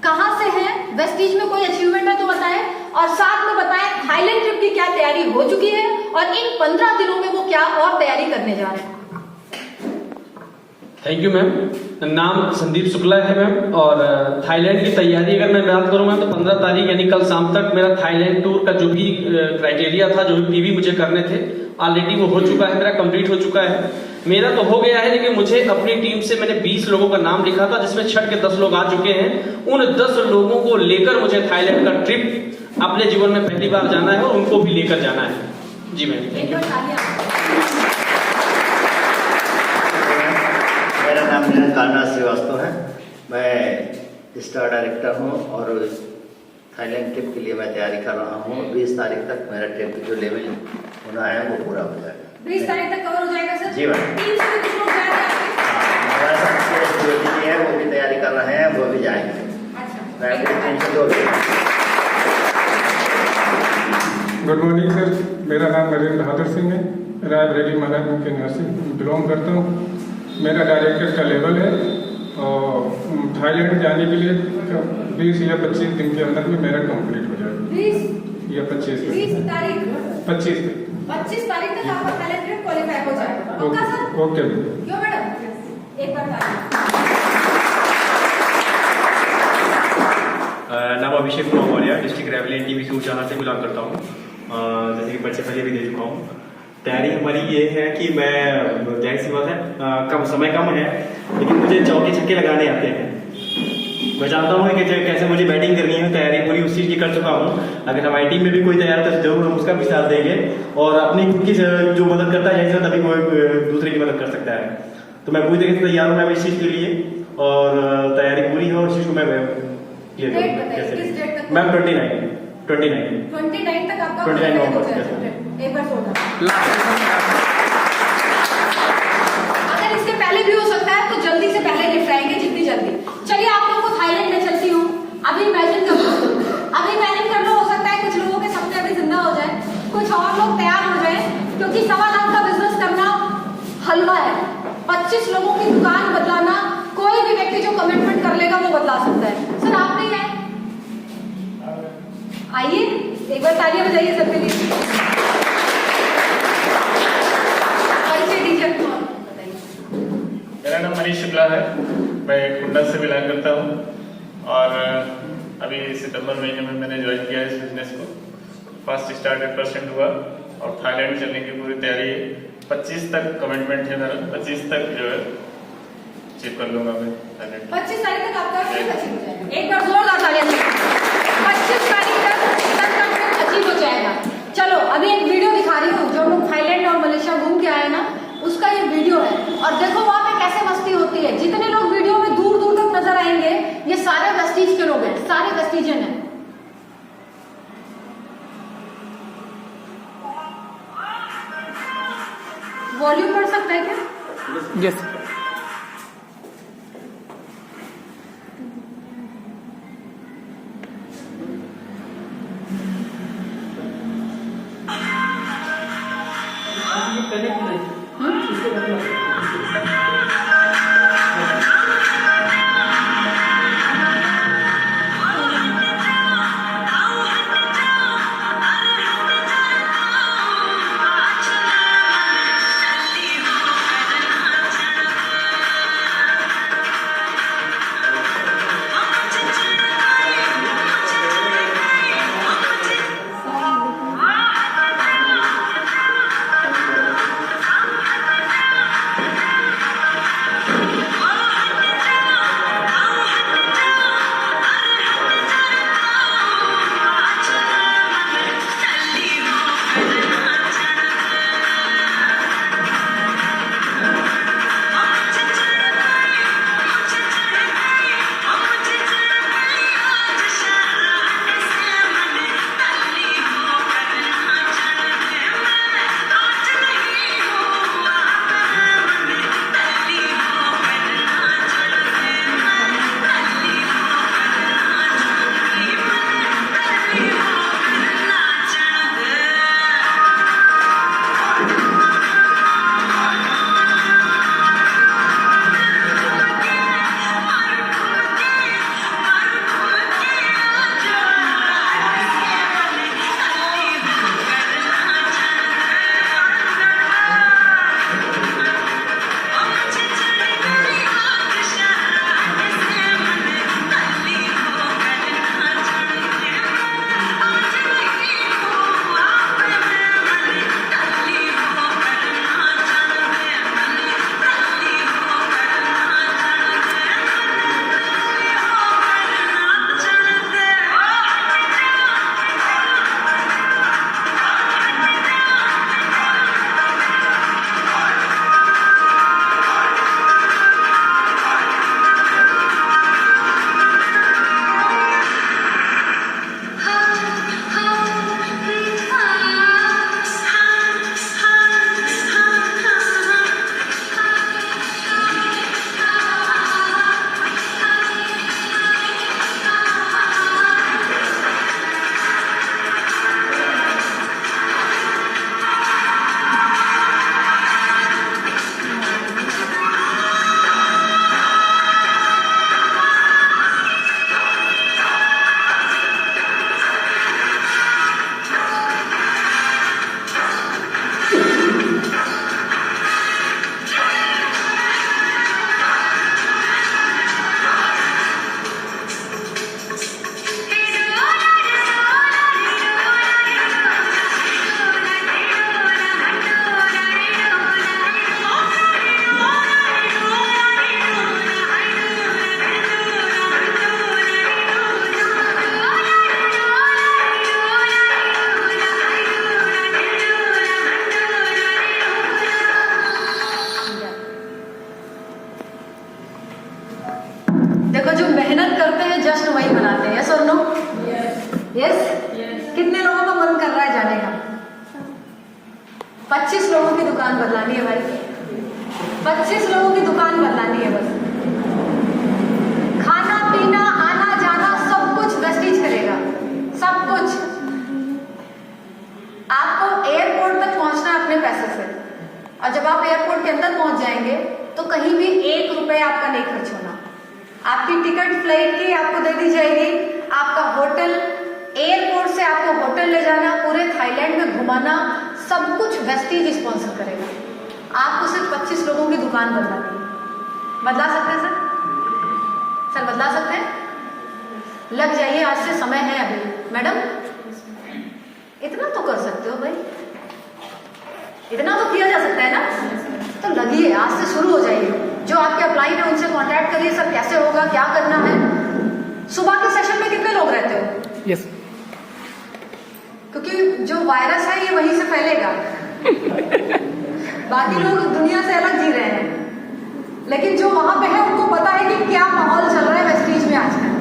कहां से हैं, वेस्टीज में कोई अचीवमेंट है तो बताएं, और साथ में बताएं थाईलैंड ट्रिप की क्या तैयारी हो चुकी है और इन 15 दिनों में वो क्या और तैयारी करने जा रहे हैं। Thank you ma'am. नाम संदीप शुक्ला है मैम, और थाईलैंड की तैयारी अगर मैं बात करूँ मैम तो 15 तारीख यानी कल शाम तक मेरा थाईलैंड टूर का जो भी क्राइटेरिया था, जो भी पीवी मुझे करने थे, ऑलरेडी वो हो चुका है, मेरा कंप्लीट हो चुका है। मेरा तो हो गया है, लेकिन मुझे अपनी टीम से मैंने 20 लोगों का नाम लिखा था, जिसमें छठ के 10 लोग आ चुके हैं। उन 10 लोगों को लेकर मुझे थाईलैंड का ट्रिप अपने जीवन में पहली बार जाना है और उनको भी लेकर जाना है। जी मैम। मेरा नाम कालनाथ श्रीवास्तव है, मैं स्टार डायरेक्टर हूँ और थाईलैंड ट्रिप के लिए मैं तैयारी कर रहा हूँ। 20 तारीख तक मेरा ट्रिप जो लेवल होना है वो पूरा हो जाएगा। 20 तारीख तक कवर हो जाएगा सर? जी मैम। टीम से भी कुछ लोग जा रहे हैं? हमारे साथ जो टीम है वो भी तैयारी कर रहे हैं, वो भी जाएंगे। मैं अपनी टीम से 2 गुड मॉर्निंग सर, मेरा नाम नरेंद्र बहादुर सिंह है, रायबरेली महाराज के घर से बिलोंग करता हूँ। मेरा डायरेक्टर का लेवल है और थाईलैंड जाने के लिए 20 या 25 दिन के अंदर में मेरा कंप्लीट हो जाएगा। 20 या 25 तारीख 25 तारीख तक आपका थाईलैंड ट्रिप क्वालीफाई हो जाएगा। पक्का सर? ओके क्यों मैडम, एक बार नाम अभिषेक कुमार मौर्य, डिस्ट्रिक्ट रेवलियन टीवी से जहाँ से बिलोंग करता हूँ। जैसे कि परिचय पहले भी दे चुका हूँ। तैयारी हमारी ये है कि मैं जाहिर सी बात है कम समय कम है, लेकिन मुझे चौके छक्के लगाने आते हैं। मैं जानता हूँ कि कैसे मुझे बैटिंग करनी है, तैयारी पूरी उस चीज़ की कर चुका हूँ। अगर हमारी टीम में भी कोई तैयार तो जरूर हम उसका भी साथ देंगे, और अपनी खुद की जो मदद करता है तभी कोई दूसरे की मदद कर सकता है। तो मैं पूरी तरीके से तैयार हूँ मैम इस चीज़ के लिए, और तैयारी पूरी है और इस चीज़ को मैं मैम 29 तक आपका 29 नवंबर। एक बार अगर इसके पहले भी हो सकता है तो जल्दी से पहले निपटाएंगे, जितनी जल्दी। चलिए आप लोगों को थाईलैंड में चलती हूँ। अभी इमेजिन कर लो, हो सकता है कुछ लोगों के सपने अभी जिंदा हो जाए, कुछ और लोग तैयार हो जाए, क्योंकि 1.25 लाख का बिजनेस करना हलवा है। 25 लोगों की दुकान बदलाना कोई भी व्यक्ति जो कमिटमेंट कर लेगा वो बदला सकता है। सर आप नहीं आए, आइए एक बार तालियां बजाइए सबके लिए। परिचय दीजिए अपना, बताइए। मेरा नाम मनीष शुक्ला है, मैं कुंडा से बिलोंग करता हूँ और अभी सितंबर महीने में मैंने ज्वाइन किया इस बिजनेस को। फर्स्ट स्टार्टेड % हुआ और थाईलैंड चलने की पूरी तैयारी है। 25 तक कमिटमेंट है मेरा, 25 तक जो है अचीव कर लूंगा मैं थाईलैंड। 25 तारीख तक आपका ट्रिप अचीव हो जाएगा। एक बार जोरदार तालियां दीजिए। 25 तारीख तक ट्रिप अचीव हो जाएगा। चलो अभी एक वीडियो दिखा रही हूँ, जो हम लोग थाईलैंड और मलेशिया घूम के आए ना, उसका ये वीडियो है और देखो वहां पे कैसे मस्ती होती है। जितने लोग वीडियो में दूर दूर तक नजर आएंगे ये सारे वेस्टीज के लोग हैं, सारे वेस्टीजन हैं। वॉल्यूम बढ़ सकता है क्या? यस। यस? कितने लोगों का मन कर रहा है जाने का? 25 लोगों की दुकान बदलानी है भाई, 25 लोगों की दुकान बदलानी है बस। खाना पीना आना जाना सब कुछ वेस्टीज करेगा, सब कुछ। आपको एयरपोर्ट तक पहुंचना है अपने पैसे से, और जब आप एयरपोर्ट के अंदर पहुंच जाएंगे तो कहीं भी 1 रुपया आपका नहीं खर्च होना। आपकी टिकट फ्लाइट की आपको दे दी जाएगी, आपका होटल एयरपोर्ट से आपको होटल ले जाना, पूरे थाईलैंड में घुमाना, सब कुछ वेस्टीज स्पॉन्सर करेगा। आपको सिर्फ 25 लोगों की दुकान बदलानी है। बदला सकते हैं सर? सर बदला सकते हैं? लग जाइए, आज से समय है अभी। मैडम इतना तो कर सकते हो भाई, इतना तो किया जा सकता है ना। तो लगिए, आज से शुरू हो जाइए। जो आपके अप्लाई है उनसे कांटेक्ट करिए, सब कैसे होगा, क्या करना है। सुबह के सेशन में कितने लोग रहते हो? यस। क्योंकि जो वायरस है ये वहीं से फैलेगा। बाकी लोग दुनिया से अलग जी रहे हैं, लेकिन जो वहां पे है उनको पता है कि क्या माहौल चल रहा है वेस्टीज में आजकल।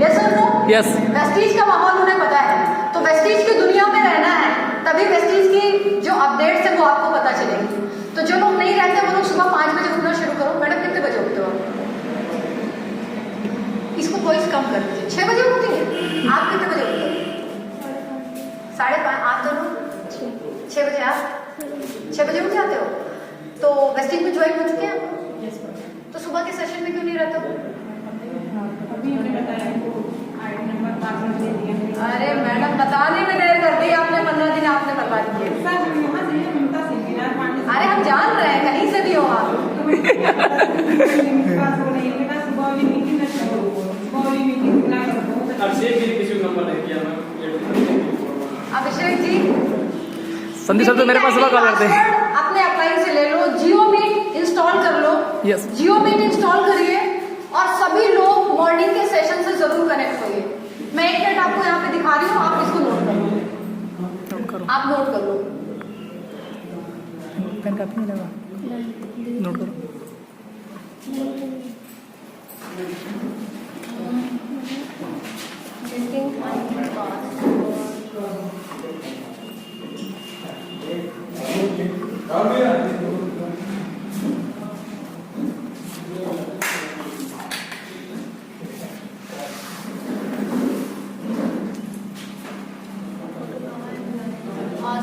यस और नो? यस। वेस्टीज का माहौल उन्हें पता है, तो वेस्टीज की दुनिया में रहना है, तभी वेस्टीज की जो अपडेट्स है वो आपको पता चलेगी। तो जो लोग नहीं रहते वो लोग सुबह 5 बजे उठना शुरू करो। मैडम कितने बजे उठते हो? इसको वॉइस कम कर दीजिए। 6 बजे उठती है आप? कितने बजे उठते हो? 5:30। आप दोनों 6 बजे? आप 6 बजे उठ जाते हो? तो वेस्टीज में ज्वाइन हो चुके हैं? तो सुबह के सेशन में क्यों नहीं रहते हो? अरे मैडम बताने में देर कर दी आपने, 15 दिन आपने बर्बाद किए। अरे हम जान रहे हैं, कहीं से भी हो आप। अभिषेक जी, संदीप सर तो मेरे पास सुबह कॉल करते हैं। अपने अप्लाई से ले लो, जियो मीट इंस्टॉल कर लो। यस। जियो मीट इंस्टॉल करिए और सभी लोग मॉर्निंग के सेशन से जरूर कनेक्ट होइए। मैं एक मिनट आपको यहाँ पे दिखा रही हूँ, आप इसको नोट कर लो। आप नोट कर लो। पेन काफी नहीं लगा, नोट करो।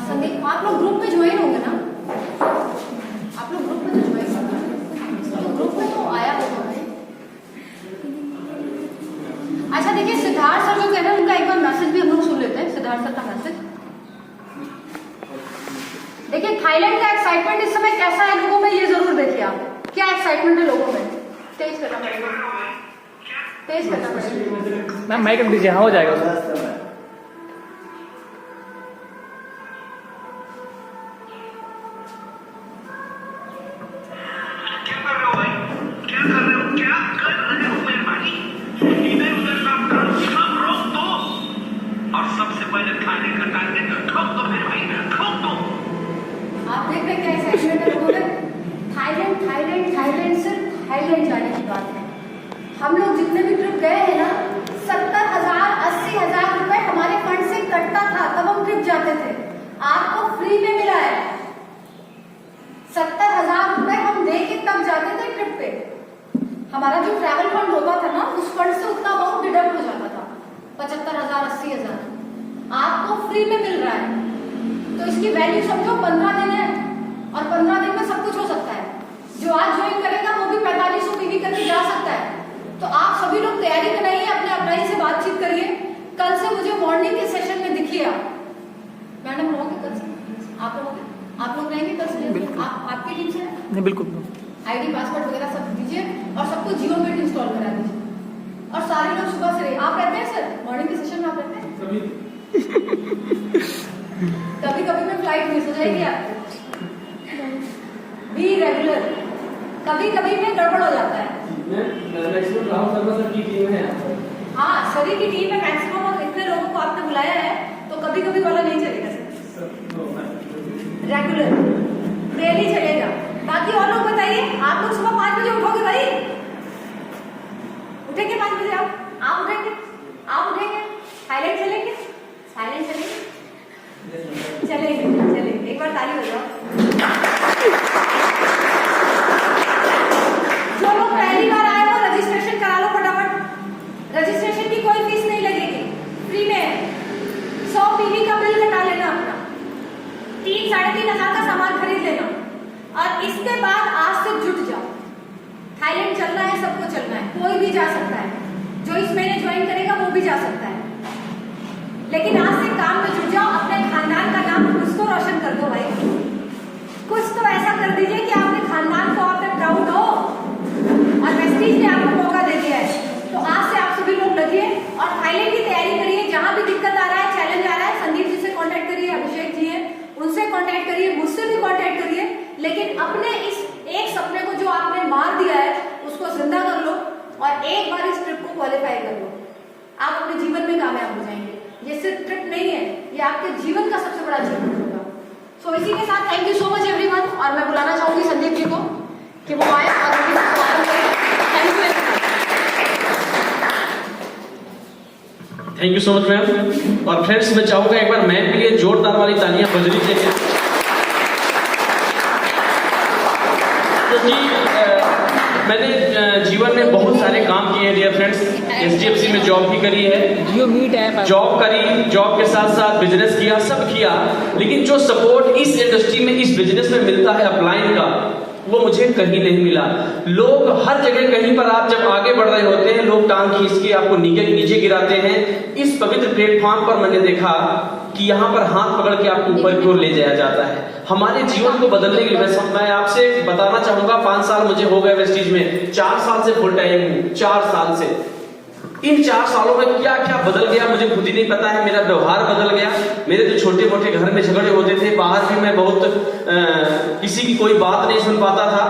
संदीप, आप लोग ग्रुप में ज्वाइन होंगे ना? आप लोग ग्रुप में तो ज्वाइन होंगे, तो ग्रुप में तो आया होगा भाई। अच्छा देखिए, सिद्धार्थ सर जो कह रहे हैं उनका एक बार मैसेज भी हम लोग सुन लेते हैं। सिद्धार्थ सर का मैसेज देखिए। थाईलैंड का एक्साइटमेंट इस समय कैसा है लोगों में, ये जरूर देखिए आप। क्या एक्साइटमेंट है लोगों में? तेज करना पड़ेगा, तेज करना पड़ेगा। मैम माइक रख दीजिए, हाँ हो जाएगा। आप देख रहे हैं क्या एक्साइटमेंट है लोगों में? थाईलैंड थाईलैंड थाईलैंड, सिर्फ थाईलैंड जाने की बात है। हम लोग जितने भी ट्रिप गए हैं ना, 70,000 80,000 रुपए हमारे फंड से कटता था, तब हम ट्रिप जाते थे। आपको फ्री में मिला है। 70,000 रुपए हम दे के तब जाते थे ट्रिप पे। हमारा जो ट्रैवल फंड होता था ना, उस फंड से उतना अमाउंट डिडक्ट हो जाता था, 75,000 80,000। आपको फ्री में मिल रहा है, तो इसकी वैल्यू समझो। 15 दिन है और 15 दिन में सब कुछ हो सकता है। जो आज ज्वाइन करेगा वो भी 4500 पीवी करके जा सकता है। तो आप सभी लोग तैयारी बनाइए, अपने अप्लाई से बातचीत करिए। कल से मुझे मॉर्निंग के सेशन में दिखिए आप। मैडम रहोगे कल से? आप रहोगे? आप लोग रहेंगे कल से? आपकी टीम से? नहीं बिल्कुल। आईडी पासवर्ड वगैरह सब दीजिए और सबको जियो मीट इंस्टॉल करा दीजिए। और सारे लोग सुबह से आप रहते हैं सर मॉर्निंग के सेशन में? आप रहते हैं? कभी कभी में फ्लाइट मिस हो जाएगी आपको, बी रेगुलर। कभी कभी में गड़बड़ हो जाता है। हाँ, सभी की टीम में मैक्सिमम, और इतने लोगों को आपने बुलाया है तो कभी कभी वाला नहीं चलेगा सर, रेगुलर डेली चलेगा। बाकी और लोग बताइए, आप लोग सुबह 5 बजे उठोगे भाई? उठेंगे 5 बजे? आप उठेंगे? आप उठेंगे? थाईलैंड चलेंगे? थाईलैंड चलेंगे? चलेंगे चलेंगे। एक बार ताली बजाओ। जो लोग पहली बार आए वो रजिस्ट्रेशन करा लो फटाफट। रजिस्ट्रेशन की कोई फीस नहीं लगेगी, फ्री में है। 100 पीवी का बिल कटा लेना अपना, 3-3.5 का सामान खरीद लेना, और इसके बाद आज से जुट जाओ। थाईलैंड चलना है, सबको चलना है, कोई भी जा सकता है। जो इस महीने ज्वाइन करेगा वो भी जा सकता है। लेकिन आज से काम में जुट जाओ, अपने खानदान का नाम कुछ तो रोशन कर दो भाई, कुछ तो ऐसा कर दीजिए कि आपके खानदान को आप पे प्राउड हो। और वेस्टीज ने आपको मौका दे दिया है, तो आज से आप सभी लोग लगिए और थाईलैंड की तैयारी करिए। जहां भी दिक्कत आ रहा है, चैलेंज आ रहा है, संदीप जी से कांटेक्ट करिए, अभिषेक जी हैं उनसे कांटेक्ट करिए, मुझसे भी कांटेक्ट करिए, लेकिन अपने इस एक सपने को जो आपने मार दिया है उसको जिंदा कर लो और एक बार इस ट्रिप को क्वालिफाई कर लो। आप अपने जीवन में कामयाब हो जाएंगे। ये सिर्फ ट्रिप नहीं है, ये आपके जीवन का सबसे बड़ा अचीवमेंट होगा। सो इसी के साथ thank you so much everyone, और मैं बुलाना चाहूंगी संदीप जी को कि वो आए और उनके साथ स्वागत करें। Thank you. Thank you so much ma'am. और फ्रेंड्स, मैं चाहूंगा एक बार मैम के लिए जोरदार वाली तालियां बजनी चाहिए, क्योंकि मैंने जीवन में बहुत सारे काम किए हैं डियर फ्रेंड्स। SDFC में जॉब भी करी है, जियो मीट है, जॉब करी, जॉब के साथ साथ बिजनेस किया, सब किया, लेकिन जो सपोर्ट इस इंडस्ट्री में, इस बिजनेस में मिलता है अपलाइन का, वो मुझे कहीं नहीं मिला। लोग हर जगह, कहीं पर आप जब आगे बढ़ रहे होते हैं, लोग टांग खींच के आपको नीचे गिराते हैं। इस पवित्र प्लेटफॉर्म पर मैंने देखा कि यहाँ पर हाथ पकड़ के आपको ऊपर की ओर ले जाया जाता है। हमारे जीवन को बदलने के लिए मैं आपसे बताना चाहूंगा, 5 साल मुझे हो गए वेस्टीज में, 4 साल से फुल टाइम हूँ, 4 साल से। इन 4 सालों में क्या क्या बदल गया मुझे खुद ही नहीं पता है। मेरा व्यवहार बदल गया, मेरे जो छोटे मोटे घर में झगड़े होते थे, बाहर भी मैं बहुत किसी की कोई बात नहीं सुन पाता था,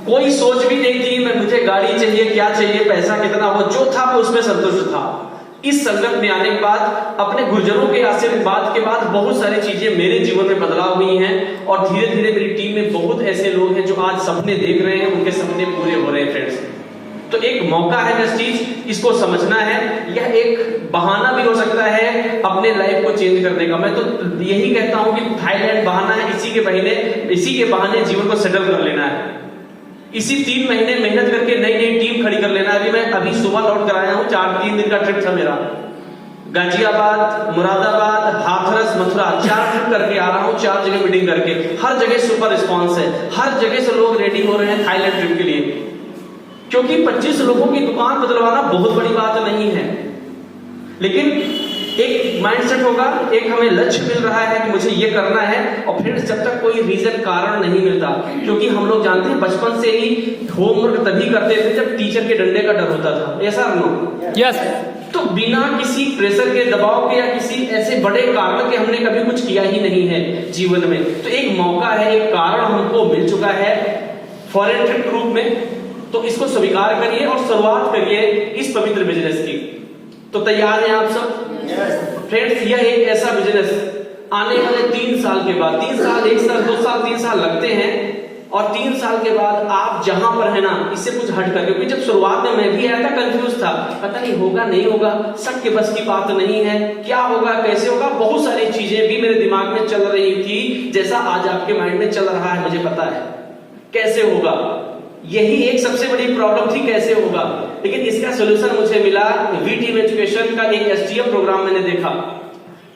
कोई सोच भी नहीं थी मैं मुझे गाड़ी चाहिए, क्या चाहिए, पैसा कितना हो, जो था मैं उसमें संतुष्ट था। इस संगत में आने के बाद, अपने गुरुजनों के आशीर्वाद के बाद बहुत सारी चीजें मेरे जीवन में बदलाव हुई हैं, और धीरे धीरे मेरी टीम में बहुत ऐसे लोग हैं जो आज सपने देख रहे हैं, उनके सपने पूरे हो रहे हैं फ्रेंड्स। तो एक मौका है वेस्टीज, इसको समझना है। यह एक बहाना भी हो सकता है अपने लाइफ को चेंज करने का। मैं तो यही कहता हूं कि थाईलैंड बहाना है, इसी के बहाने जीवन को सेटल कर लेना है। इसी 3 महीने मेहनत करके नई टीम खड़ी कर लेना है। अभी सुबह लौट कर आया हूं, 3 दिन का ट्रिप था मेरा। गाजियाबाद, मुरादाबाद, हाथरस, मथुरा, 4 ट्रिप करके आ रहा हूं, 4 जगह मीटिंग करके। हर जगह सुपर रिस्पॉन्स है, हर जगह से लोग रेडी हो रहे हैं थाईलैंड ट्रिप के लिए, क्योंकि 25 लोगों की दुकान बदलवाना बहुत बड़ी बात नहीं है, लेकिन एक माइंडसेट होगा, एक हमें लक्ष्य मिल रहा है कि मुझे ये करना है। और फिर जब तक कोई रीजन, कारण नहीं मिलता, क्योंकि हम लोग जानते हैं बचपन से ही होमवर्क तभी करते थे जब टीचर के डंडे का डर होता था। ऐसा नो? यस। तो बिना किसी प्रेशर के, दबाव के, या किसी ऐसे बड़े कारण के हमने कभी कुछ किया ही नहीं है जीवन में। तो एक मौका है, एक कारण हमको मिल चुका है फॉरेन ट्रिप ग्रुप में, तो इसको स्वीकार करिए और शुरुआत करिए इस पवित्र बिजनेस की। तो तैयार हैं आप सब? फ्रेंड्स, यह एक ऐसा बिजनेस आने वाले 3 साल के बाद, 3 साल, 1 साल, 2 साल, 3 साल लगते हैं, और 3 साल के बाद आप जहां पर है ना, इससे कुछ हट कर, क्योंकि जब शुरुआत में मैं भी आया था, कंफ्यूज था, पता नहीं होगा नहीं होगा, सबके बस की बात नहीं है, क्या होगा, कैसे होगा, बहुत सारी चीजें भी मेरे दिमाग में चल रही थी, जैसा आज आपके माइंड में चल रहा है, मुझे पता है कैसे होगा। यही एक सबसे बड़ी प्रॉब्लम थी, कैसे होगा। लेकिन इसका सोल्यूशन मुझे मिला, वी टीम एजुकेशन का एक STF प्रोग्राम मैंने देखा।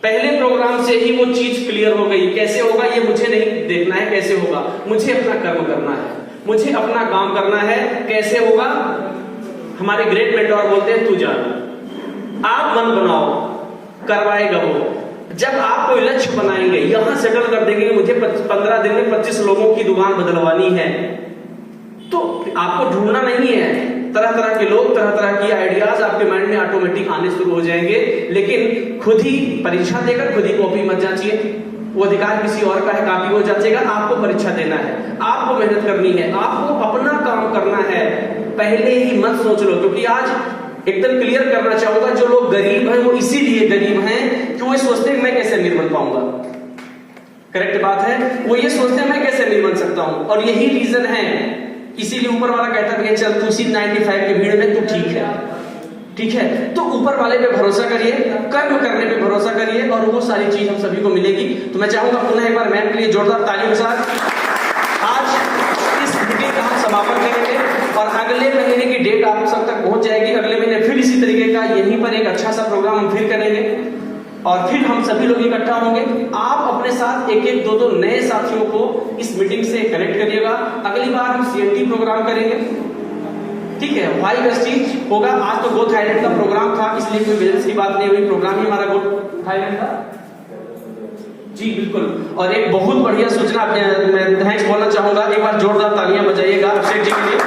पहले प्रोग्राम से ही वो चीज क्लियर हो गई, कैसे होगा ये मुझे नहीं देखना है, कैसे होगा, मुझे अपना कर्म करना है, मुझे अपना काम करना है। कैसे होगा? हमारे ग्रेट मेंटोर बोलते हैं, तू जान, आप मन बनाओ, करवाएगा वो। जब आप कोई लक्ष्य बनाएंगे, यहां सेटल कर देंगे, मुझे 15 दिन में 25 लोगों की दुकान बदलवानी है, तो आपको ढूंढना नहीं है, तरह तरह के लोग, तरह तरह की आइडियाज आपके माइंड में ऑटोमेटिक आने शुरू हो जाएंगे। लेकिन खुद ही परीक्षा देकर खुद ही कॉपी मत जांचिए, वो अधिकार किसी और का है, कॉपी हो जाएगा। आपको परीक्षा देना है, आपको मेहनत करनी है, आपको अपना काम करना है। पहले ही मत सोच लो, क्योंकि आज एकदम क्लियर करना चाहूंगा, जो लोग गरीब हैं वो इसीलिए गरीब हैं कि वो सोचते हैं मैं कैसे अमीर बन पाऊंगा। करेक्ट बात है, वो ये सोचते हैं मैं कैसे अमीर बन सकता हूं, और यही रीजन है। इसीलिए ऊपर वाला कहता है चल तू 95 की भीड़ में तू ठीक है, ठीक है। तो ऊपर वाले पे भरोसा करिए, कर्म करने पे भरोसा करिए, और वो सारी चीज हम सभी को मिलेगी। तो मैं चाहूंगा पुनः एक बार मैम के लिए जोरदार तालियों के साथ आज इस मीटिंग का हम समापन करेंगे, और अगले महीने की डेट आप सब तक पहुंच जाएगी। अगले महीने फिर इसी तरीके का यहीं पर एक अच्छा सा प्रोग्राम हम फिर करेंगे, और फिर हम सभी लोग इकट्ठा होंगे। आप अपने साथ 1-1, 2-2 नए साथियों को इस मीटिंग से कनेक्ट करिएगा। अगली बार हम CNT प्रोग्राम करेंगे, ठीक है, वाई वेस्टीज होगा। आज तो गो थाईलैंड का प्रोग्राम था, इसलिए कोई बिजनेस की बात नहीं हुई, प्रोग्राम ही हमारा गो थाईलैंड था जी, बिल्कुल। और एक बहुत बढ़िया सूचना मैं थैंक्स बोलना चाहूंगा, एक बार जोरदार तालियां बजाइएगा अभिषेक जी के लिए।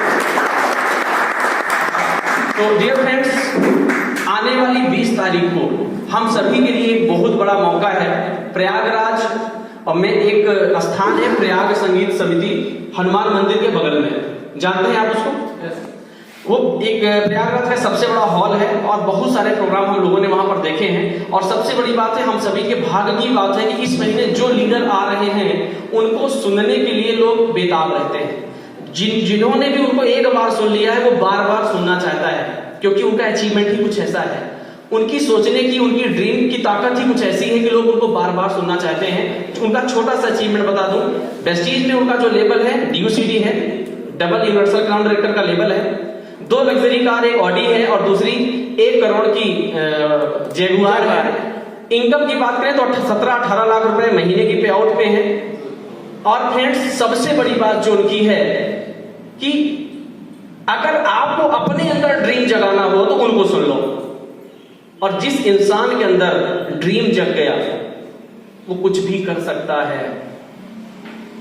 तो डियर फ्रेंड्स, आने वाली 20 तारीख को हम सभी के लिए एक बहुत बड़ा मौका है। प्रयागराज में एक स्थान है, प्रयाग संगीत समिति, हनुमान मंदिर के बगल में, जानते हैं आप उसको? वो एक प्रयागराज का सबसे बड़ा हॉल है और बहुत सारे प्रोग्राम हम लोगों ने वहां पर देखे हैं। और सबसे बड़ी बात है, हम सभी के भाग्य की बात है कि इस महीने जो लीडर आ रहे हैं उनको सुनने के लिए लोग बेताब रहते हैं। जिन्होंने भी उनको एक बार सुन लिया है वो बार बार सुनना चाहता है, क्योंकि उनका अचीवमेंट ही कुछ ऐसा है, उनकी सोचने की, उनकी ड्रीम की ताकत ही कुछ ऐसी है कि लोग उनको बार बार सुनना चाहते हैं। उनका छोटा सा अचीवमेंट बता दूं, वेस्टीज में उनका जो लेबल है DUCD है, डबल यूनिवर्सल क्राउन डायरेक्टर का लेबल है। 2 लग्जरी कार, एक ऑडी है और दूसरी 1 करोड़ की जैगुआर है। इनकम की बात करें तो 17-18 लाख रुपए महीने की पे आउट पे है। और फ्रेंड्स, सबसे बड़ी बात जो उनकी है कि अगर आपको अपने अंदर ड्रीम जगाना हो तो उनको सुन लो, और जिस इंसान के अंदर ड्रीम जग गया वो कुछ भी कर सकता है,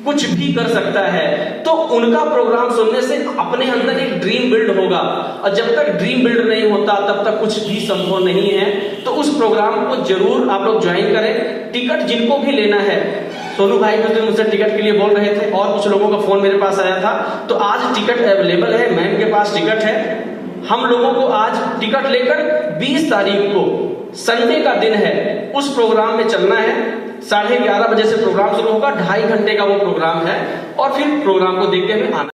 कुछ भी कर सकता है। तो उनका प्रोग्राम सुनने से अपने अंदर एक ड्रीम बिल्ड होगा, और जब तक ड्रीम बिल्ड नहीं होता तब तक कुछ भी संभव नहीं है। तो उस प्रोग्राम को जरूर आप लोग ज्वाइन करें। टिकट जिनको भी लेना है, सोनू भाई भी मुझसे टिकट के लिए बोल रहे थे और कुछ लोगों का फोन मेरे पास आया था, तो आज टिकट अवेलेबल है, मैम के पास टिकट है। हम लोगों को आज टिकट लेकर 20 तारीख को संडे का दिन है, उस प्रोग्राम में चलना है। 11:30 बजे से प्रोग्राम शुरू होगा, 2.5 घंटे का वो प्रोग्राम है, और फिर प्रोग्राम को देखते हुए आना।